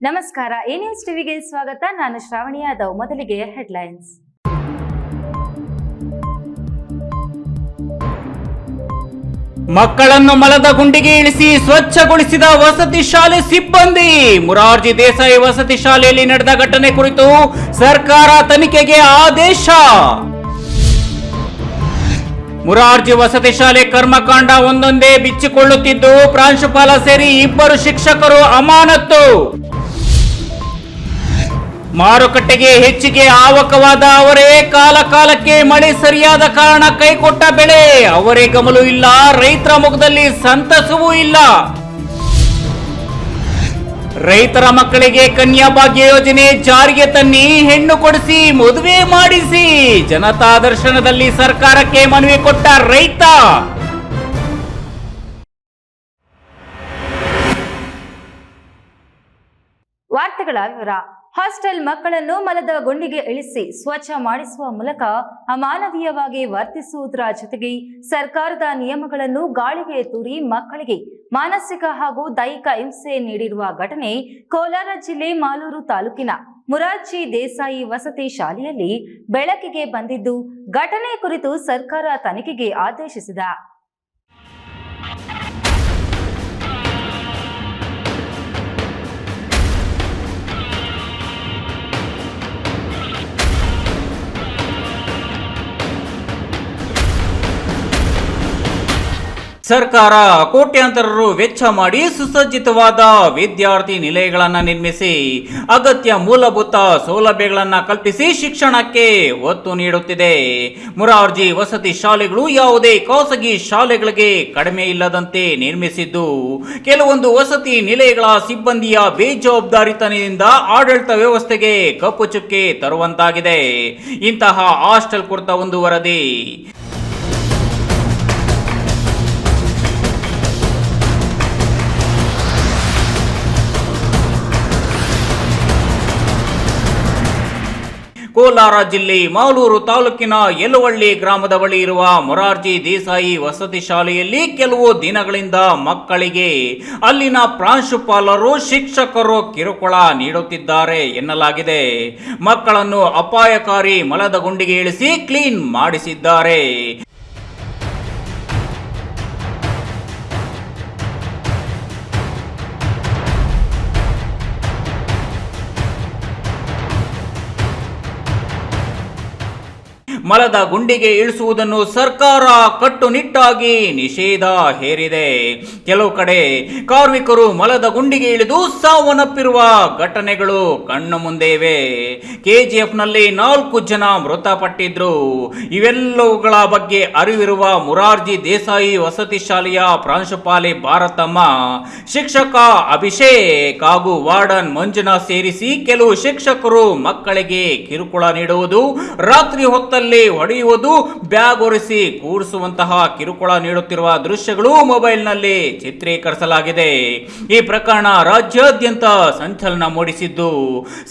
ನಮಸ್ಕಾರ, A news ಟಿವಿಗೆ ಸ್ವಾಗತ. ನಾನು ಶ್ರಾವಣಿ ಯಾದವ್. ಮೊದಲಿಗೆ ಹೆಡ್ಲೈನ್ಸ್. ಮಕ್ಕಳನ್ನು ಮಲದ ಗುಂಡಿಗೆ ಇಳಿಸಿ ಸ್ವಚ್ಛಗೊಳಿಸಿದ ವಸತಿ ಶಾಲೆ ಸಿಬ್ಬಂದಿ. ಮುರಾರ್ಜಿ ದೇಸಾಯಿ ವಸತಿ ಶಾಲೆಯಲ್ಲಿ ನಡೆದ ಘಟನೆ ಕುರಿತು ಸರ್ಕಾರ ತನಿಖೆಗೆ ಆದೇಶ. ಮುರಾರ್ಜಿ ವಸತಿ ಶಾಲೆ ಕರ್ಮಕಾಂಡ ಒಂದೊಂದೇ ಬಿಚ್ಚಿಕೊಳ್ಳುತ್ತಿದ್ದು ಪ್ರಾಂಶುಪಾಲ ಸೇರಿ 2 ಶಿಕ್ಷಕರು ಅಮಾನತ್ತು. ಮಾರುಕಟ್ಟೆಗೆ ಹೆಚ್ಚಿಗೆ ಆವಕವಾದ ಅವರೇ, ಕಾಲಕ್ಕೆ ಮಳೆ ಸರಿಯಾದ ಕಾರಣ ಕೈಕೊಟ್ಟ ಬೆಳೆ. ಅವರೇ ಗಮಲು ಇಲ್ಲ, ರೈತರ ಮುಖದಲ್ಲಿ ಸಂತಸವೂ ಇಲ್ಲ. ರೈತರ ಮಕ್ಕಳಿಗೆ ಕನ್ಯಾ ಭಾಗ್ಯ ಯೋಜನೆ ಜಾರಿಗೆ ತನ್ನಿ, ಹೆಣ್ಣು ಕೊಡಿಸಿ ಮದುವೆ ಮಾಡಿಸಿ. ಜನತಾ ದರ್ಶನದಲ್ಲಿ ಸರ್ಕಾರಕ್ಕೆ ಮನವಿ ಕೊಟ್ಟ ರೈತ. ವಾರ್ತೆಗಳ ವಿವರ. ಹಾಸ್ಟೆಲ್ ಮಕ್ಕಳನ್ನು ಮಲದ ಗುಂಡಿಗೆ ಇಳಿಸಿ ಸ್ವಚ್ಛ ಮಾಡಿಸುವ ಮೂಲಕ ಅಮಾನವೀಯವಾಗಿ ವರ್ತಿಸುವುದರ ಜೊತೆಗೆ ಸರ್ಕಾರದ ನಿಯಮಗಳನ್ನು ಗಾಳಿಗೆ ತೂರಿ ಮಕ್ಕಳಿಗೆ ಮಾನಸಿಕ ಹಾಗೂ ದೈಹಿಕ ಹಿಂಸೆ ನೀಡಿರುವ ಘಟನೆ ಕೋಲಾರ ಜಿಲ್ಲೆ ಮಾಲೂರು ತಾಲೂಕಿನ ಮುರಾರ್ಜಿ ದೇಸಾಯಿ ವಸತಿ ಶಾಲೆಯಲ್ಲಿ ಬೆಳಕಿಗೆ ಬಂದಿದ್ದು, ಘಟನೆ ಕುರಿತು ಸರ್ಕಾರ ತನಿಖೆಗೆ ಆದೇಶಿಸಿದ. ಸರ್ಕಾರ ಕೋಟ್ಯಾಂತರ ರು ವೆಚ್ಚ ಮಾಡಿ ಸುಸಜ್ಜಿತವಾದ ವಿದ್ಯಾರ್ಥಿ ನಿಲಯಗಳನ್ನು ನಿರ್ಮಿಸಿ ಅಗತ್ಯ ಮೂಲಭೂತ ಸೌಲಭ್ಯಗಳನ್ನು ಕಲ್ಪಿಸಿ ಶಿಕ್ಷಣಕ್ಕೆ ಒತ್ತು ನೀಡುತ್ತಿದೆ. ಮುರಾರ್ಜಿ ವಸತಿ ಶಾಲೆಗಳು ಯಾವುದೇ ಖಾಸಗಿ ಶಾಲೆಗಳಿಗೆ ಕಡಿಮೆ ಇಲ್ಲದಂತೆ ನಿರ್ಮಿಸಿದ್ದು, ಕೆಲವೊಂದು ವಸತಿ ನಿಲಯಗಳ ಸಿಬ್ಬಂದಿಯ ಬೇಜವಾಬ್ದಾರಿತನದಿಂದ ಆಡಳಿತ ವ್ಯವಸ್ಥೆಗೆ ಕಪ್ಪು ಚುಕ್ಕೆ ತರುವಂತಾಗಿದೆ. ಇಂತಹ ಹಾಸ್ಟೆಲ್ ಕುರಿತ ಒಂದು ವರದಿ. ಕೋಲಾರ ಜಿಲ್ಲೆ ಮಾಲೂರು ತಾಲೂಕಿನ ಯಲುವಳ್ಳಿ ಗ್ರಾಮದ ಬಳಿ ಇರುವ ಮುರಾರ್ಜಿ ದೇಸಾಯಿ ವಸತಿ ಶಾಲೆಯಲ್ಲಿ ಕೆಲವು ದಿನಗಳಿಂದ ಮಕ್ಕಳಿಗೆ ಅಲ್ಲಿನ ಪ್ರಾಂಶುಪಾಲರು, ಶಿಕ್ಷಕರು ಕಿರುಕುಳ ನೀಡುತ್ತಿದ್ದಾರೆ ಎನ್ನಲಾಗಿದೆ. ಮಕ್ಕಳನ್ನು ಅಪಾಯಕಾರಿ ಮಲದ ಗುಂಡಿಗೆ ಇಳಿಸಿ ಕ್ಲೀನ್ ಮಾಡಿಸಿದ್ದಾರೆ. ಮಲದ ಗುಂಡಿಗೆ ಇಳಿಸುವುದನ್ನು ಸರ್ಕಾರ ಕಟ್ಟುನಿಟ್ಟಾಗಿ ನಿಷೇಧ ಹೇರಿದೆ. ಕೆಲವು ಕಡೆ ಕಾರ್ಮಿಕರು ಮಲದ ಗುಂಡಿಗೆ ಇಳಿದು ಸಾವನ್ನಪ್ಪಿರುವ ಘಟನೆಗಳು ಕಣ್ಣು ಮುಂದೆ ಇವೆ. ಕೆಜಿಎಫ್ನಲ್ಲಿ 4 ಜನ ಮೃತಪಟ್ಟಿದ್ರು. ಇವೆಲ್ಲವುಗಳ ಬಗ್ಗೆ ಅರಿವಿರುವ ಮುರಾರ್ಜಿ ದೇಸಾಯಿ ವಸತಿ ಶಾಲೆಯ ಪ್ರಾಂಶುಪಾಲೆ ಭಾರತಮ್ಮ, ಶಿಕ್ಷಕ ಅಭಿಷೇಕ್ ಹಾಗೂ ವಾರ್ಡನ್ ಮಂಜುನಾಥ್ ಸೇರಿಸಿ ಕೆಲವು ಶಿಕ್ಷಕರು ಮಕ್ಕಳಿಗೆ ಕಿರುಕುಳ ನೀಡುವುದು, ರಾತ್ರಿ ಹೊತ್ತಲ್ಲಿ ಹೊಡೆಯುವುದು, ಬ್ಯಾಗ್ ಒರೆಸಿ ಕೂರಿಸುವಂತಹ ಕಿರುಕುಳ ನೀಡುತ್ತಿರುವ ದೃಶ್ಯಗಳು ಮೊಬೈಲ್ನಲ್ಲಿ ಚಿತ್ರೀಕರಿಸಲಾಗಿದೆ. ಈ ಪ್ರಕರಣ ರಾಜ್ಯಾದ್ಯಂತ ಸಂಚಲನ ಮೂಡಿಸಿದ್ದು,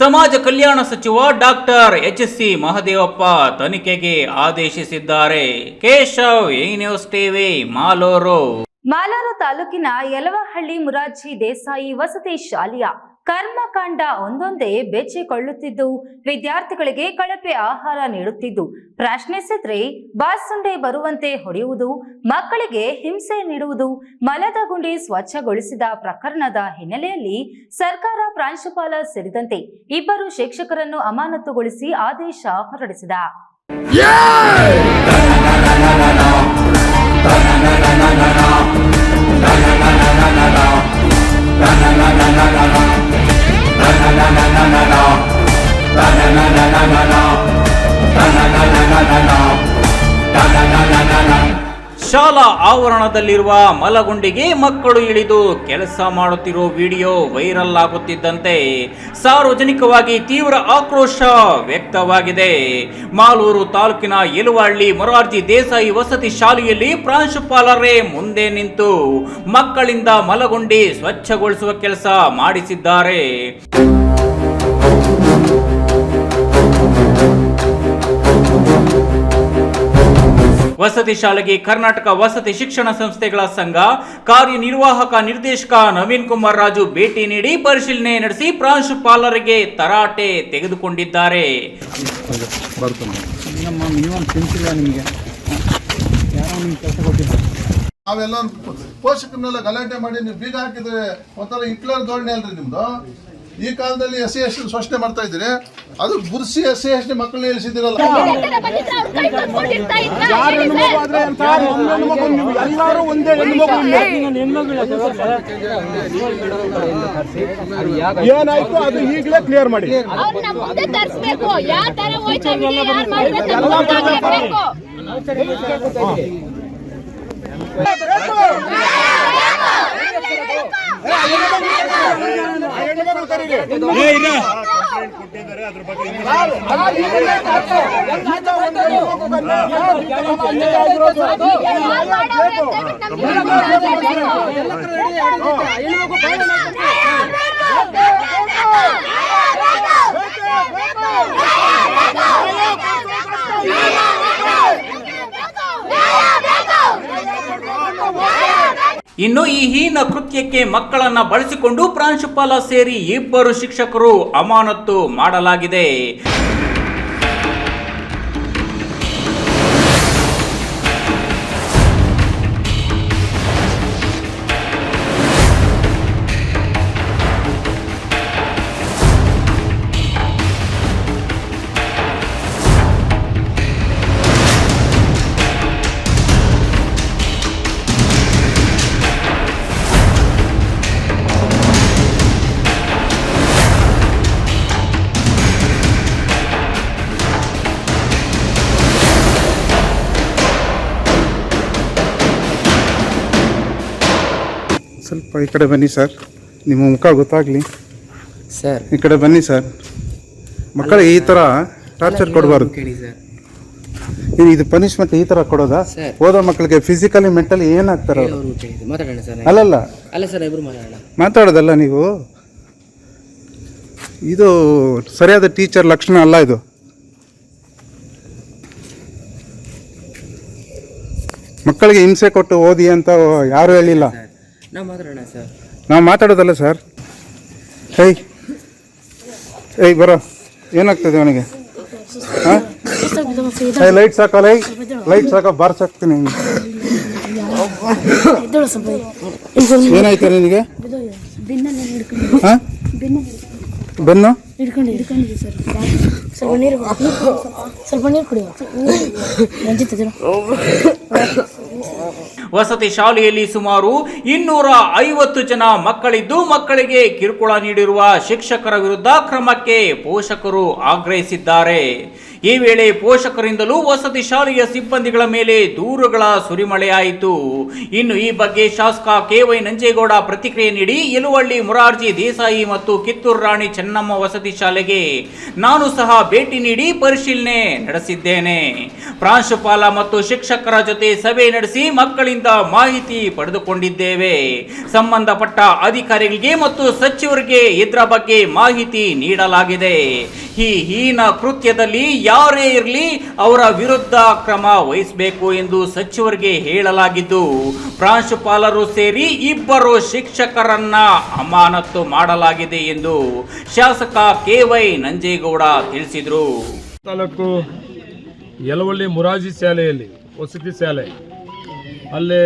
ಸಮಾಜ ಕಲ್ಯಾಣ ಸಚಿವ ಡಾಕ್ಟರ್ ಎಚ್.ಸಿ. ಮಹದೇವಪ್ಪ ತನಿಖೆಗೆ ಆದೇಶಿಸಿದ್ದಾರೆ. Keshav, A news TV, Malur. Malur ತಾಲೂಕಿನ ಯಲವಹಳ್ಳಿ ಮುರಾರ್ಜಿ ದೇಸಾಯಿ ವಸತಿ ಶಾಲೆಯ ಕರ್ಮಕಾಂಡ ಒಂದೊಂದೇ ಬೆಚ್ಚಿಕೊಳ್ಳುತ್ತಿದ್ದು, ವಿದ್ಯಾರ್ಥಿಗಳಿಗೆ ಕಳಪೆ ಆಹಾರ ನೀಡುತ್ತಿದ್ದು, ಪ್ರಶ್ನಿಸಿದ್ರೆ ಬಾಸುಂಡೆ ಬರುವಂತೆ ಹೊಡೆಯುವುದು, ಮಕ್ಕಳಿಗೆ ಹಿಂಸೆ ನೀಡುವುದು, ಮಲದ ಗುಂಡಿ ಸ್ವಚ್ಛಗೊಳಿಸಿದ ಪ್ರಕರಣದ ಹಿನ್ನೆಲೆಯಲ್ಲಿ ಸರ್ಕಾರ ಪ್ರಾಂಶುಪಾಲ ಸೇರಿದಂತೆ 2 ಶಿಕ್ಷಕರನ್ನು ಅಮಾನತುಗೊಳಿಸಿ ಆದೇಶ ಹೊರಡಿಸಿದ. ಶಾಲಾ ಆವರಣದಲ್ಲಿರುವ ಮಲಗುಂಡಿಗೆ ಮಕ್ಕಳು ಇಳಿದು ಕೆಲಸ ಮಾಡುತ್ತಿರುವ ವಿಡಿಯೋ ವೈರಲ್ ಆಗುತ್ತಿದ್ದಂತೆ ಸಾರ್ವಜನಿಕವಾಗಿ ತೀವ್ರ ಆಕ್ರೋಶ ವ್ಯಕ್ತವಾಗಿದೆ. ಮಾಲೂರು ತಾಲೂಕಿನ ಯಲುವಳ್ಳಿ ಮುರಾರ್ಜಿ ದೇಸಾಯಿ ವಸತಿ ಶಾಲೆಯಲ್ಲಿ ಪ್ರಾಂಶುಪಾಲರೇ ಮುಂದೆ ನಿಂತು ಮಕ್ಕಳಿಂದ ಮಲಗುಂಡಿ ಸ್ವಚ್ಛಗೊಳಿಸುವ ಕೆಲಸ ಮಾಡಿಸಿದ್ದಾರೆ. ವಸತಿ ಶಾಲೆಗೆ ಕರ್ನಾಟಕ ವಸತಿ ಶಿಕ್ಷಣ ಸಂಸ್ಥೆಗಳ ಸಂಘ ಕಾರ್ಯನಿರ್ವಾಹಕ ನಿರ್ದೇಶಕ ನವೀನ್ ಕುಮಾರ್ ರಾಜು ಭೇಟಿ ನೀಡಿ ಪರಿಶೀಲನೆ ನಡೆಸಿ ಪ್ರಾಂಶುಪಾಲರಿಗೆ ತರಾಟೆ ತೆಗೆದುಕೊಂಡಿದ್ದಾರೆ. ನಾವೆಲ್ಲ ಪೋಷಕರನ್ನೆಲ್ಲ ಗಲಾಟೆ ಮಾಡಿ ನೀವು ಬೀಗ ಹಾಕಿದ್ರೆ ಒಂಥರ ಹಿಟ್ಲರ್ ಧೋರಣೆ ಅಲ್ರಿ ನಿಮ್ದು. ಈ ಕಾಲದಲ್ಲಿ ಎಸ್ ಸಿ ಎಸ್ ಟಿ ಶೋಷಣೆ ಮಾಡ್ತಾ ಇದ್ದೀರಿ, ಅದು ಬುರ್ಸಿ ಎಸ್ ಸಿ ಎಸ್ ಟಿ ಮಕ್ಕಳನ್ನ ಇಳಿಸಿದಿರಲ್ಲ. ಏನಾಯ್ತು ಅದು ಈಗಲೇ ಕ್ಲಿಯರ್ ಮಾಡಿ. ಇನ್ನು ಈ ಹೀನ ಕೃತ್ಯಕ್ಕೆ ಮಕ್ಕಳನ್ನ ಬಳಸಿಕೊಂಡು ಪ್ರಾಂಶುಪಾಲ ಸೇರಿ ಇಬ್ಬರು ಶಿಕ್ಷಕರು ಅಮಾನತು ಮಾಡಲಾಗಿದೆ. ಸ್ವಲ್ಪ ಈ ಕಡೆ ಬನ್ನಿ ಸರ್, ನಿಮ್ಮ ಮುಖ ಗೊತ್ತಾಗಲಿ ಸರ್. ಈ ಕಡೆ ಬನ್ನಿ ಸರ್. ಮಕ್ಕಳಿಗೆ ಈ ಥರ ಟಾರ್ಚರ್ ಕೊಡಬಾರ್ದು. ಇದು ಪನಿಷ್ಮೆಂಟ್ ಈ ಥರ ಕೊಡೋದಾ? ಓದೋ ಮಕ್ಕಳಿಗೆ ಫಿಸಿಕಲಿ ಮೆಂಟಲಿ ಏನಾಗ್ತಾರೆ? ಅಲ್ಲಲ್ಲ ಅಲ್ಲ ಸರ್, ಇಬ್ರು ಮಾತಾಡೋದಲ್ಲ ನೀವು. ಇದು ಸರಿಯಾದ ಟೀಚರ್ ಲಕ್ಷಣ ಅಲ್ಲ. ಇದು ಮಕ್ಕಳಿಗೆ ಹಿಂಸೆ ಕೊಟ್ಟು ಓದಿ ಅಂತ ಯಾರು ಹೇಳಿಲ್ಲ. ನಾವು ಮಾತಾಡೋದಲ್ಲ ಸರ್. ಏಯ್ ಬರೋ, ಏನಾಗ್ತದೆ ಅವನಿಗೆ? ಲೈಟ್ ಸಾಕಲ್ಲ, ಲೈಟ್ ಸಾಕ, ಬಾರ್ಸಾಕ್ತೀನಿ. ಏನಾಯ್ತು ನಿನಗೆ? ಬೆನ್ನು ವಸತಿ ಶಾಲೆಯಲ್ಲಿ ಸುಮಾರು 250 ಜನ ಮಕ್ಕಳಿದ್ದು ಮಕ್ಕಳಿಗೆ ಕಿರುಕುಳ ನೀಡಿರುವ ಶಿಕ್ಷಕರ ವಿರುದ್ಧ ಕ್ರಮಕ್ಕೆ ಪೋಷಕರು ಆಗ್ರಹಿಸಿದ್ದಾರೆ. ಈ ವೇಳೆ ಪೋಷಕರಿಂದಲೂ ವಸತಿ ಶಾಲೆಯ ಸಿಬ್ಬಂದಿಗಳ ಮೇಲೆ ದೂರುಗಳ ಸುರಿಮಳೆಯಾಯಿತು. ಇನ್ನು ಈ ಬಗ್ಗೆ ಶಾಸಕ ಕೆ.ವೈ. ನಂಜೇಗೌಡ ಪ್ರತಿಕ್ರಿಯೆ ನೀಡಿ ಯಲುವಳ್ಳಿ ಮೊರಾರ್ಜಿ ದೇಸಾಯಿ ಮತ್ತು ಕಿತ್ತೂರು ರಾಣಿ ಚೆನ್ನಮ್ಮ ವಸತಿ ಶಾಲೆಗೆ ನಾನು ಸಹ ಭೇಟಿ ನೀಡಿ ಪರಿಶೀಲನೆ ನಡೆಸಿದ್ದೇನೆ. ಪ್ರಾಂಶುಪಾಲ ಮತ್ತು ಶಿಕ್ಷಕರ ಜೊತೆ ಸಭೆ ನಡೆಸಿ ಮಕ್ಕಳಿಂದ ಮಾಹಿತಿ ಪಡೆದುಕೊಂಡಿದ್ದೇವೆ. ಸಂಬಂಧಪಟ್ಟ ಅಧಿಕಾರಿಗಳಿಗೆ ಮತ್ತು ಸಚಿವರಿಗೆ ಇದರ ಬಗ್ಗೆ ಮಾಹಿತಿ ನೀಡಲಾಗಿದೆ. ಈ ಹೀನ ಕೃತ್ಯದಲ್ಲಿ ಯಾರೇ ಇರಲಿ ಅವರ ವಿರುದ್ಧ ಕ್ರಮ ವಹಿಸಬೇಕು ಎಂದು ಸಚಿವರಿಗೆ ಹೇಳಲಾಗಿದ್ದು, ಪ್ರಾಂಶುಪಾಲರು ಸೇರಿ ಇಬ್ಬರು ಶಿಕ್ಷಕರನ್ನ ಅಮಾನತು ಮಾಡಲಾಗಿದೆ ಎಂದು ಶಾಸಕ ಕೆ.ವೈ. ನಂಜೇಗೌಡ ತಿಳಿಸಿದರು. ತಾಲೂಕು ಯಲವಳ್ಳಿ ಮೊರಾರ್ಜಿ ಶಾಲೆಯಲ್ಲಿ ವಸತಿ ಶಾಲೆ ಅಲ್ಲಿ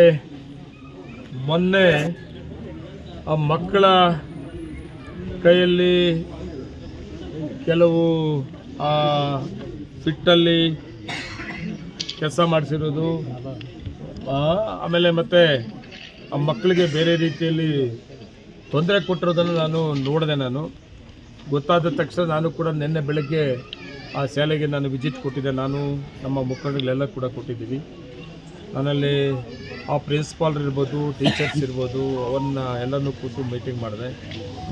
ಮೊನ್ನೆ ಆ ಮಕ್ಕಳ ಕೈಯಲ್ಲಿ ಕೆಲವು ಫಿಟ್ಟಲ್ಲಿ ಕೆಲಸ ಮಾಡಿಸಿರೋದು, ಆಮೇಲೆ ಮತ್ತು ಆ ಮಕ್ಕಳಿಗೆ ಬೇರೆ ರೀತಿಯಲ್ಲಿ ತೊಂದರೆ ಕೊಟ್ಟಿರೋದನ್ನು ನಾನು ನೋಡಿದೆ. ಗೊತ್ತಾದ ತಕ್ಷಣ ನಾನು ಕೂಡ ನಿನ್ನೆ ಬೆಳಗ್ಗೆ ಆ ಶಾಲೆಗೆ ನಾನು ವಿಸಿಟ್ ಕೊಟ್ಟಿದ್ದೆ. ನಾನು ನಮ್ಮ ಮುಖಂಡಗಳೆಲ್ಲ ಕೂಡ ಕೊಟ್ಟಿದ್ದೀವಿ. ನಾನಲ್ಲಿ ಆ ಪ್ರಿನ್ಸಿಪಾಲ್ರು ಇರ್ಬೋದು, ಟೀಚರ್ಸ್ ಇರ್ಬೋದು, ಅವನ್ನ ಎಲ್ಲನೂ ಕೂತು ಮೀಟಿಂಗ್ ಮಾಡಿದೆ.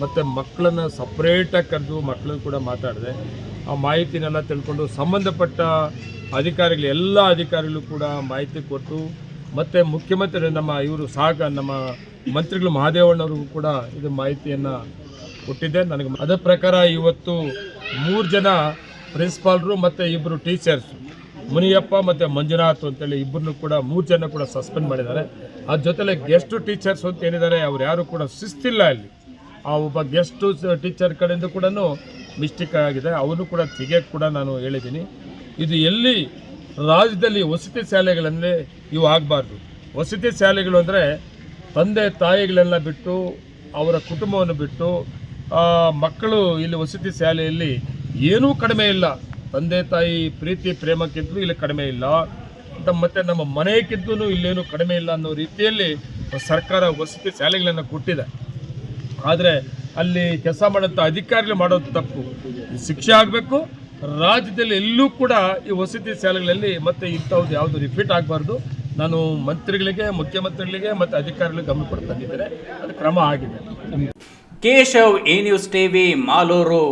ಮತ್ತು ಮಕ್ಕಳನ್ನು ಸಪ್ರೇಟಾಗಿ ಕರೆದು ಮಕ್ಕಳು ಕೂಡ ಮಾತಾಡಿದೆ. ಆ ಮಾಹಿತಿನೆಲ್ಲ ತಿಳ್ಕೊಂಡು ಸಂಬಂಧಪಟ್ಟ ಅಧಿಕಾರಿಗಳು ಎಲ್ಲ ಅಧಿಕಾರಿಗಳು ಕೂಡ ಮಾಹಿತಿ ಕೊಟ್ಟು, ಮತ್ತು ಮುಖ್ಯಮಂತ್ರಿ ನಮ್ಮ ಮಂತ್ರಿಗಳು ಮಹಾದೇವಣ್ಣವ್ರಿಗೂ ಕೂಡ ಇದು ಮಾಹಿತಿಯನ್ನು ಕೊಟ್ಟಿದ್ದೆ. ನನಗೆ ಅದರ ಪ್ರಕಾರ ಇವತ್ತು 3 ಜನ ಪ್ರಿನ್ಸಿಪಾಲ್ರು ಮತ್ತು 2 ಟೀಚರ್ಸ್ ಮುನಿಯಪ್ಪ ಮತ್ತು ಮಂಜುನಾಥ್ ಅಂತೇಳಿ ಇಬ್ಬರನ್ನು ಕೂಡ 3 ಜನ ಕೂಡ ಸಸ್ಪೆಂಡ್ ಮಾಡಿದ್ದಾರೆ. ಅದ್ರ ಜೊತೆಲೆ ಗೆಸ್ಟ್ ಟೀಚರ್ಸ್ ಅಂತ ಏನಿದ್ದಾರೆ ಅವ್ರು ಯಾರು ಕೂಡ ಶಿಸ್ತಿಲ್ಲ ಅಲ್ಲಿ. ಆ ಒಬ್ಬ ಗೆಸ್ಟ್ ಟೀಚರ್ ಕಡೆಯಿಂದ ಕೂಡ ಮಿಸ್ಟೇಕ್ ಆಗಿದೆ, ಅವನು ಕೂಡ ತೆಗೆಯಕ್ಕೆ ಕೂಡ ನಾನು ಹೇಳಿದ್ದೀನಿ. ಇದು ಎಲ್ಲಿ ರಾಜ್ಯದಲ್ಲಿ ವಸತಿ ಶಾಲೆಗಳನ್ನೇ ಇವು ಆಗಬಾರ್ದು. ವಸತಿ ಶಾಲೆಗಳು ಅಂದರೆ ತಂದೆ ತಾಯಿಗಳೆಲ್ಲ ಬಿಟ್ಟು ಅವರ ಕುಟುಂಬವನ್ನು ಬಿಟ್ಟು ಮಕ್ಕಳು ಇಲ್ಲಿ ವಸತಿ ಶಾಲೆಯಲ್ಲಿ ಏನೂ ಕಡಿಮೆ ಇಲ್ಲ. ತಂದೆ ತಾಯಿ ಪ್ರೀತಿ ಪ್ರೇಮಕ್ಕಿಂತಲೂ ಇಲ್ಲಿ ಕಡಿಮೆ ಇಲ್ಲ, ಮತ್ತು ನಮ್ಮ ಮನೆಯಕ್ಕಿಂತಲೂ ಇಲ್ಲೇನು ಕಡಿಮೆ ಇಲ್ಲ ಅನ್ನೋ ರೀತಿಯಲ್ಲಿ ಸರ್ಕಾರ ವಸತಿ ಶಾಲೆಗಳನ್ನು ಕೊಟ್ಟಿದೆ. ಆದರೆ ಅಲ್ಲಿ ಕೆಲಸ ಮಾಡೋಂಥ ಅಧಿಕಾರಿಗಳು ಮಾಡೋದು ತಪ್ಪು. ಶಿಕ್ಷೆ ಆಗಬೇಕು. ರಾಜ್ಯದಲ್ಲಿ ಎಲ್ಲೂ ಕೂಡ ಈ ವಸತಿ ಶಾಲೆಗಳಲ್ಲಿ ಮತ್ತೆ ಇಂಥದ್ದು ಯಾವುದು ರಿಪೀಟ್ ಆಗಬಾರ್ದು. ನಾನು ಮಂತ್ರಿಗಳಿಗೆ, ಮುಖ್ಯಮಂತ್ರಿಗಳಿಗೆ ಮತ್ತು ಅಧಿಕಾರಿಗಳಿಗೆ ಗಮನ ಕೂಡ ತಂದಿದ್ದೇನೆ. ಅದು ಕ್ರಮ ಆಗಿದೆ. Keshav, A news TV, Malur.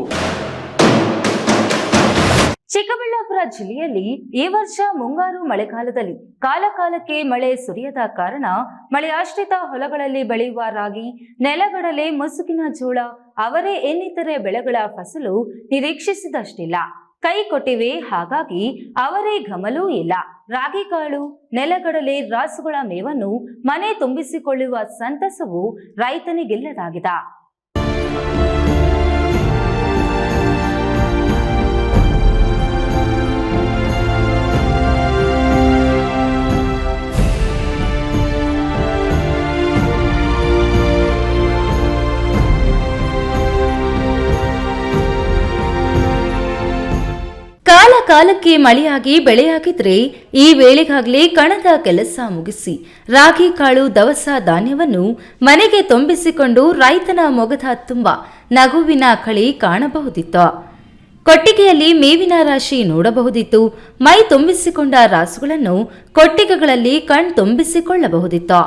Chikkaballapur ಜಿಲ್ಲೆಯಲ್ಲಿ ಈ ವರ್ಷ ಮುಂಗಾರು ಮಳೆಗಾಲದಲ್ಲಿ ಕಾಲಕಾಲಕ್ಕೆ ಮಳೆ ಸುರಿಯದ ಕಾರಣ ಮಳೆ ಆಶ್ರಿತ ಹೊಲಗಳಲ್ಲಿ ಬೆಳೆಯುವ ರಾಗಿ, ನೆಲಗಡಲೆ, ಮುಸುಕಿನ ಜೋಳ, ಅವರೇ ಇನ್ನಿತರೆ ಬೆಳೆಗಳ ಫಸಲು ನಿರೀಕ್ಷಿಸಿದಷ್ಟಿಲ್ಲ, ಕೈ ಕೊಟ್ಟಿವೆ. ಹಾಗಾಗಿ ಅವರೇ ಗಮಲೂ ಇಲ್ಲ. ರಾಗಿಕಾಳು, ನೆಲಗಡಲೆ, ರಾಸುಗಳ ಮೇವನ್ನು ಮನೆ ತುಂಬಿಸಿಕೊಳ್ಳುವ ಸಂತಸವು ರೈತನಿಗಿಲ್ಲದಾಗಿದೆ. ಕಾಲ ಕಾಲಕ್ಕೆ ಮಳೆಯಾಗಿ ಬೆಳೆಯಾಗಿದ್ರೆ ಈ ವೇಳೆಗಾಗಲೇ ಕಣದ ಕೆಲಸ ಮುಗಿಸಿ ರಾಗಿ ಕಾಳು, ದವಸ ಧಾನ್ಯವನ್ನು ಮನೆಗೆ ತುಂಬಿಸಿಕೊಂಡು ರೈತನ ಮೊಗದ ತುಂಬ ನಗುವಿನ ಕಳಿ ಕಾಣಬಹುದಿತ್ತು. ಕೊಟ್ಟಿಗೆಯಲ್ಲಿ ಮೇವಿನ ರಾಶಿ ನೋಡಬಹುದಿತ್ತು. ಮೈ ತುಂಬಿಸಿಕೊಂಡ ರಾಸುಗಳನ್ನು ಕೊಟ್ಟಿಗೆಗಳಲ್ಲಿ ಕಣ್ತುಂಬಿಸಿಕೊಳ್ಳಬಹುದಿತ್ತು.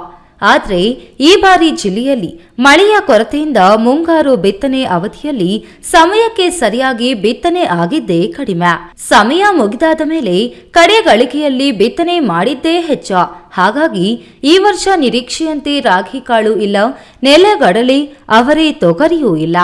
ಆದರೆ ಈ ಬಾರಿ ಜಿಲ್ಲೆಯಲ್ಲಿ ಮಳೆಯ ಕೊರತೆಯಿಂದ ಮುಂಗಾರು ಬಿತ್ತನೆ ಅವಧಿಯಲ್ಲಿ ಸಮಯಕ್ಕೆ ಸರಿಯಾಗಿ ಬಿತ್ತನೆ ಆಗಿದ್ದೇ ಕಡಿಮೆ. ಸಮಯ ಮುಗಿದಾದ ಮೇಲೆ ಕಡೆ ಗಳಿಗೆಯಲ್ಲಿ ಬಿತ್ತನೆ ಮಾಡಿದ್ದೇ ಹೆಚ್ಚು. ಹಾಗಾಗಿ ಈ ವರ್ಷ ನಿರೀಕ್ಷೆಯಂತೆ ರಾಗಿ ಕಾಳು ಇಲ್ಲ, ನೆಲಗಡಲೆ, ಅವರೇ, ತೊಗರಿಯೂ ಇಲ್ಲ.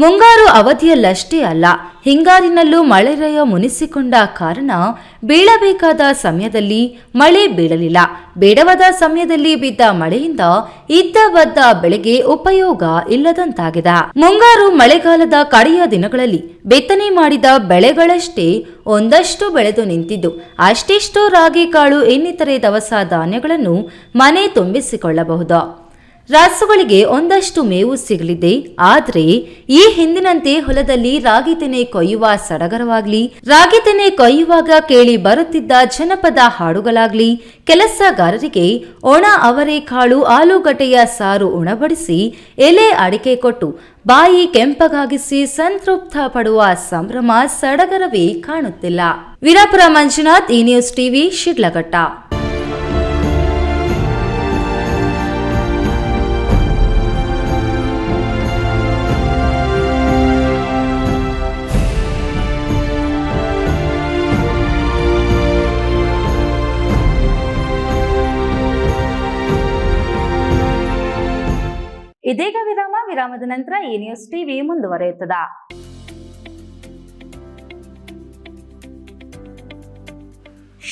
ಮುಂಗಾರು ಅವಧಿಯಲ್ಲಷ್ಟೇ ಅಲ್ಲ, ಹಿಂಗಾರಿನಲ್ಲೂ ಮಳೆರಾಯ ಮುನಿಸಿಕೊಂಡ ಕಾರಣ ಬೀಳಬೇಕಾದ ಸಮಯದಲ್ಲಿ ಮಳೆ ಬೀಳಲಿಲ್ಲ. ಬೇಡವಾದ ಸಮಯದಲ್ಲಿ ಬಿದ್ದ ಮಳೆಯಿಂದ ಇದ್ದ ಬದ್ದ ಬೆಳೆಗೆ ಉಪಯೋಗ ಇಲ್ಲದಂತಾಗಿದೆ. ಮುಂಗಾರು ಮಳೆಗಾಲದ ಕಡೆಯ ದಿನಗಳಲ್ಲಿ ಬಿತ್ತನೆ ಮಾಡಿದ ಬೆಳೆಗಳಷ್ಟೇ ಒಂದಷ್ಟು ಬೆಳೆದು ನಿಂತಿದ್ದು, ಅಷ್ಟಿಷ್ಟು ರಾಗಿ ಕಾಳು, ಇನ್ನಿತರೆ ದವಸ ಧಾನ್ಯಗಳನ್ನು ಮನೆ ತುಂಬಿಸಿಕೊಳ್ಳಬಹುದು. ರಾಸುಗಳಿಗೆ ಒಂದಷ್ಟು ಮೇವು ಸಿಗಲಿದೆ. ಆದರೆ ಈ ಹಿಂದಿನಂತೆ ಹೊಲದಲ್ಲಿ ರಾಗಿ ತೆನೆ ಕೊಯ್ಯುವ ಸಡಗರವಾಗ್ಲಿ, ರಾಗಿ ತೆನೆ ಕೊಯ್ಯುವಾಗ ಕೇಳಿ ಬರುತ್ತಿದ್ದ ಜನಪದ ಹಾಡುಗಳಾಗ್ಲಿ, ಕೆಲಸಗಾರರಿಗೆ ಒಣ ಅವರೆಕಾಳು, ಆಲೂಗಡ್ಡೆಯ ಸಾರು ಉಣಬಡಿಸಿ ಎಲೆ ಅಡಿಕೆ ಕೊಟ್ಟು ಬಾಯಿ ಕೆಂಪಗಾಗಿಸಿ ಸಂತೃಪ್ತ ಪಡುವ ಸಂಭ್ರಮ ಸಡಗರವೇ ಕಾಣುತ್ತಿಲ್ಲ. ವೀರಾಪುರ ಮಂಜುನಾಥ್, ಈ ನ್ಯೂಸ್ ಟಿವಿ, ಶಿಡ್ಲಘಟ್ಟ. ಇದೀಗ ವಿರಾಮದ ನಂತರ ಈ ನ್ಯೂಸ್ ಟಿವಿ ಮುಂದುವರಿಯುತ್ತದೆ.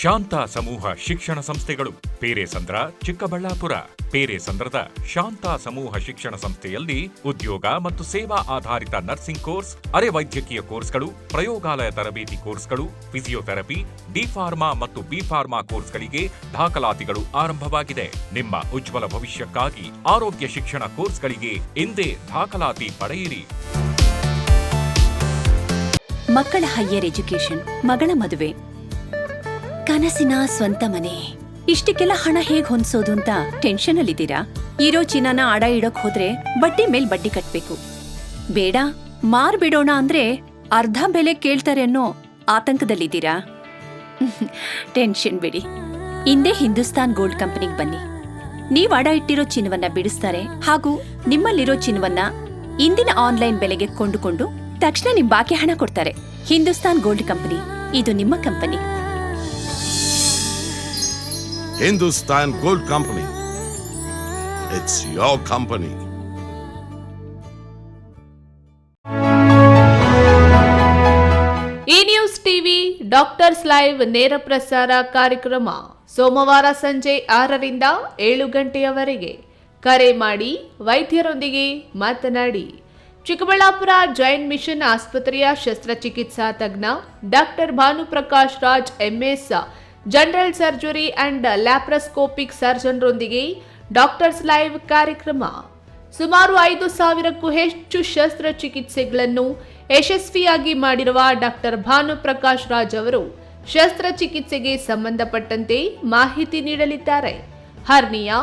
ಶಾಂತ ಸಮೂಹ ಶಿಕ್ಷಣ ಸಂಸ್ಥೆಗಳು ಪೇರೆಸಂದ್ರ, ಚಿಕ್ಕಬಳ್ಳಾಪುರ. ಪೇರೆಸಂದ್ರದ ಶಾಂತ ಸಮೂಹ ಶಿಕ್ಷಣ ಸಂಸ್ಥೆಯಲ್ಲಿ ಉದ್ಯೋಗ ಮತ್ತು ಸೇವಾ ಆಧಾರಿತ ನರ್ಸಿಂಗ್ ಕೋರ್ಸ್, ಅರೆ ವೈದ್ಯಕೀಯ ಕೋರ್ಸ್ಗಳು, ಪ್ರಯೋಗಾಲಯ ತರಬೇತಿ ಕೋರ್ಸ್ಗಳು, ಫಿಸಿಯೋಥೆರಪಿ, ಡಿ ಫಾರ್ಮಾ ಮತ್ತು ಬಿ ಫಾರ್ಮಾ ಕೋರ್ಸ್ಗಳಿಗೆ ದಾಖಲಾತಿಗಳು ಆರಂಭವಾಗಿದೆ. ನಿಮ್ಮ ಉಜ್ವಲ ಭವಿಷ್ಯಕ್ಕಾಗಿ ಆರೋಗ್ಯ ಶಿಕ್ಷಣ ಕೋರ್ಸ್ಗಳಿಗೆ ಇಂದೇ ದಾಖಲಾತಿ ಪಡೆಯಿರಿ. ಮಕ್ಕಳ ಹೈಯರ್ ಎಜುಕೇಶನ್, ಮಗಳ ಮದುವೆ, ಕನಸಿನ ಸ್ವಂತ ಮನೆ, ಇಷ್ಟಕ್ಕೆಲ್ಲ ಹಣ ಹೇಗ್ ಹೊಂದ್ಸೋದು ಅಂತ ಟೆನ್ಷನ್ ಅಲ್ಲಿದ್ದೀರಾ? ಇರೋ ಚಿನ್ನನ ಅಡ ಇಡೋಕ್ ಹೋದ್ರೆ ಬಡ್ಡಿ ಮೇಲ್ ಬಡ್ಡಿ ಕಟ್ಬೇಕು. ಬೇಡ, ಮಾರ್ಬಿಡೋಣ ಅಂದ್ರೆ ಅರ್ಧ ಬೆಲೆ ಕೇಳ್ತಾರೆ ಅನ್ನೋ ಆತಂಕದಲ್ಲಿದ್ದೀರಾ? ಟೆನ್ಷನ್ ಬಿಡಿ, ಇಂದೇ ಹಿಂದೂಸ್ತಾನ್ ಗೋಲ್ಡ್ ಕಂಪನಿಗೆ ಬನ್ನಿ. ನೀವ್ ಅಡ ಇಟ್ಟಿರೋ ಚಿನ್ನವನ್ನ ಬಿಡಿಸ್ತಾರೆ ಹಾಗೂ ನಿಮ್ಮಲ್ಲಿರೋ ಚಿನ್ನವನ್ನ ಇಂದಿನ ಆನ್ಲೈನ್ ಬೆಲೆಗೆ ಕೊಂಡುಕೊಂಡು ತಕ್ಷಣ ನಿಮ್ ಬಾಕಿ ಹಣ ಕೊಡ್ತಾರೆ. ಹಿಂದೂಸ್ತಾನ್ ಗೋಲ್ಡ್ ಕಂಪನಿ, ಇದು ನಿಮ್ಮ company. Hindustan Gold Company. It's your company. ಈ ನ್ಯೂಸ್ ಟಿವಿ ಡಾಕ್ಟರ್ಸ್ ಲೈವ್ ನೇರ ಪ್ರಸಾರ ಕಾರ್ಯಕ್ರಮ ಸೋಮವಾರ ಸಂಜೆ 6ರಿಂದ 7 ಗಂಟೆಯವರೆಗೆ. ಕರೆ ಮಾಡಿ ವೈದ್ಯರೊಂದಿಗೆ ಮಾತನಾಡಿ. ಚಿಕ್ಕಬಳ್ಳಾಪುರ ಜೈನ್ ಮಿಷನ್ ಆಸ್ಪತ್ರೆಯ ಶಸ್ತ್ರಚಿಕಿತ್ಸಾ ತಜ್ಞ doctor Bhanuprakash Raj MS, general surgery and laparoscopic ಸರ್ಜನ್ರೊಂದಿಗೆ ಡಾಕ್ಟರ್ಸ್ ಲೈವ್ ಕಾರ್ಯಕ್ರಮ. ಸುಮಾರು 5,000ಕ್ಕೂ ಹೆಚ್ಚು ಶಸ್ತ್ರಚಿಕಿತ್ಸೆಗಳನ್ನು ಯಶಸ್ವಿಯಾಗಿ ಮಾಡಿರುವ ಡಾಕ್ಟರ್ ಭಾನುಪ್ರಕಾಶ್ ರಾಜ್ ಅವರು ಶಸ್ತ್ರಚಿಕಿತ್ಸೆಗೆ ಸಂಬಂಧಪಟ್ಟಂತೆ ಮಾಹಿತಿ ನೀಡಲಿದ್ದಾರೆ. ಹರ್ನಿಯಾ,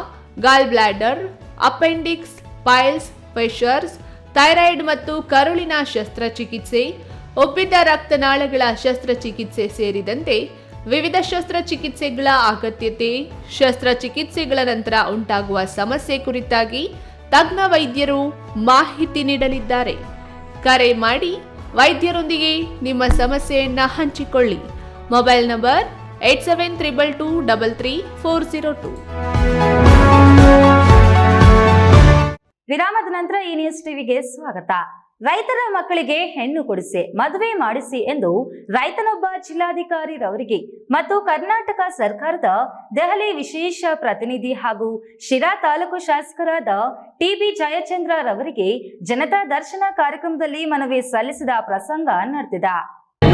ಗಾಲ್ bladder, appendix, piles, Fisher's, thyroid ಮತ್ತು ಕರುಳಿನ ಶಸ್ತ್ರಚಿಕಿತ್ಸೆ, ಒಬ್ಬಿದ ರಕ್ತನಾಳಗಳ ಶಸ್ತ್ರಚಿಕಿತ್ಸೆ ಸೇರಿದಂತೆ ವಿವಿಧ ಶಸ್ತ್ರಚಿಕಿತ್ಸೆಗಳ ಅಗತ್ಯತೆ, ಶಸ್ತ್ರಚಿಕಿತ್ಸೆಗಳ ನಂತರ ಉಂಟಾಗುವ ಸಮಸ್ಯೆ ಕುರಿತಾಗಿ ತಜ್ಞ ವೈದ್ಯರು ಮಾಹಿತಿ ನೀಡಲಿದ್ದಾರೆ. ಕರೆ ಮಾಡಿ ವೈದ್ಯರೊಂದಿಗೆ ನಿಮ್ಮ ಸಮಸ್ಯೆಯನ್ನ ಹಂಚಿಕೊಳ್ಳಿ. Mobile number 8732233402. ವಿರಾಮದ ನಂತರ ಈ ನ್ಯೂಸ್ ಟಿವಿಗೆ ಸ್ವಾಗತ. ರೈತರ ಮಕ್ಕಳಿಗೆ ಹೆಣ್ಣು ಕೊಡಿಸಿ ಮದುವೆ ಮಾಡಿಸಿ ಎಂದು ರೈತನೊಬ್ಬ ಜಿಲ್ಲಾಧಿಕಾರಿ ರವರಿಗೆ ಮತ್ತು ಕರ್ನಾಟಕ ಸರ್ಕಾರದ ದೆಹಲಿ ವಿಶೇಷ ಪ್ರತಿನಿಧಿ ಹಾಗೂ ಶಿರಾ ತಾಲೂಕು ಶಾಸಕರಾದ ಟಿ.ಬಿ. ಜಯಚಂದ್ರ ರವರಿಗೆ ಜನತಾ ದರ್ಶನ ಕಾರ್ಯಕ್ರಮದಲ್ಲಿ ಮನವಿ ಸಲ್ಲಿಸಿದ ಪ್ರಸಂಗ ನಡೆದಿದೆ.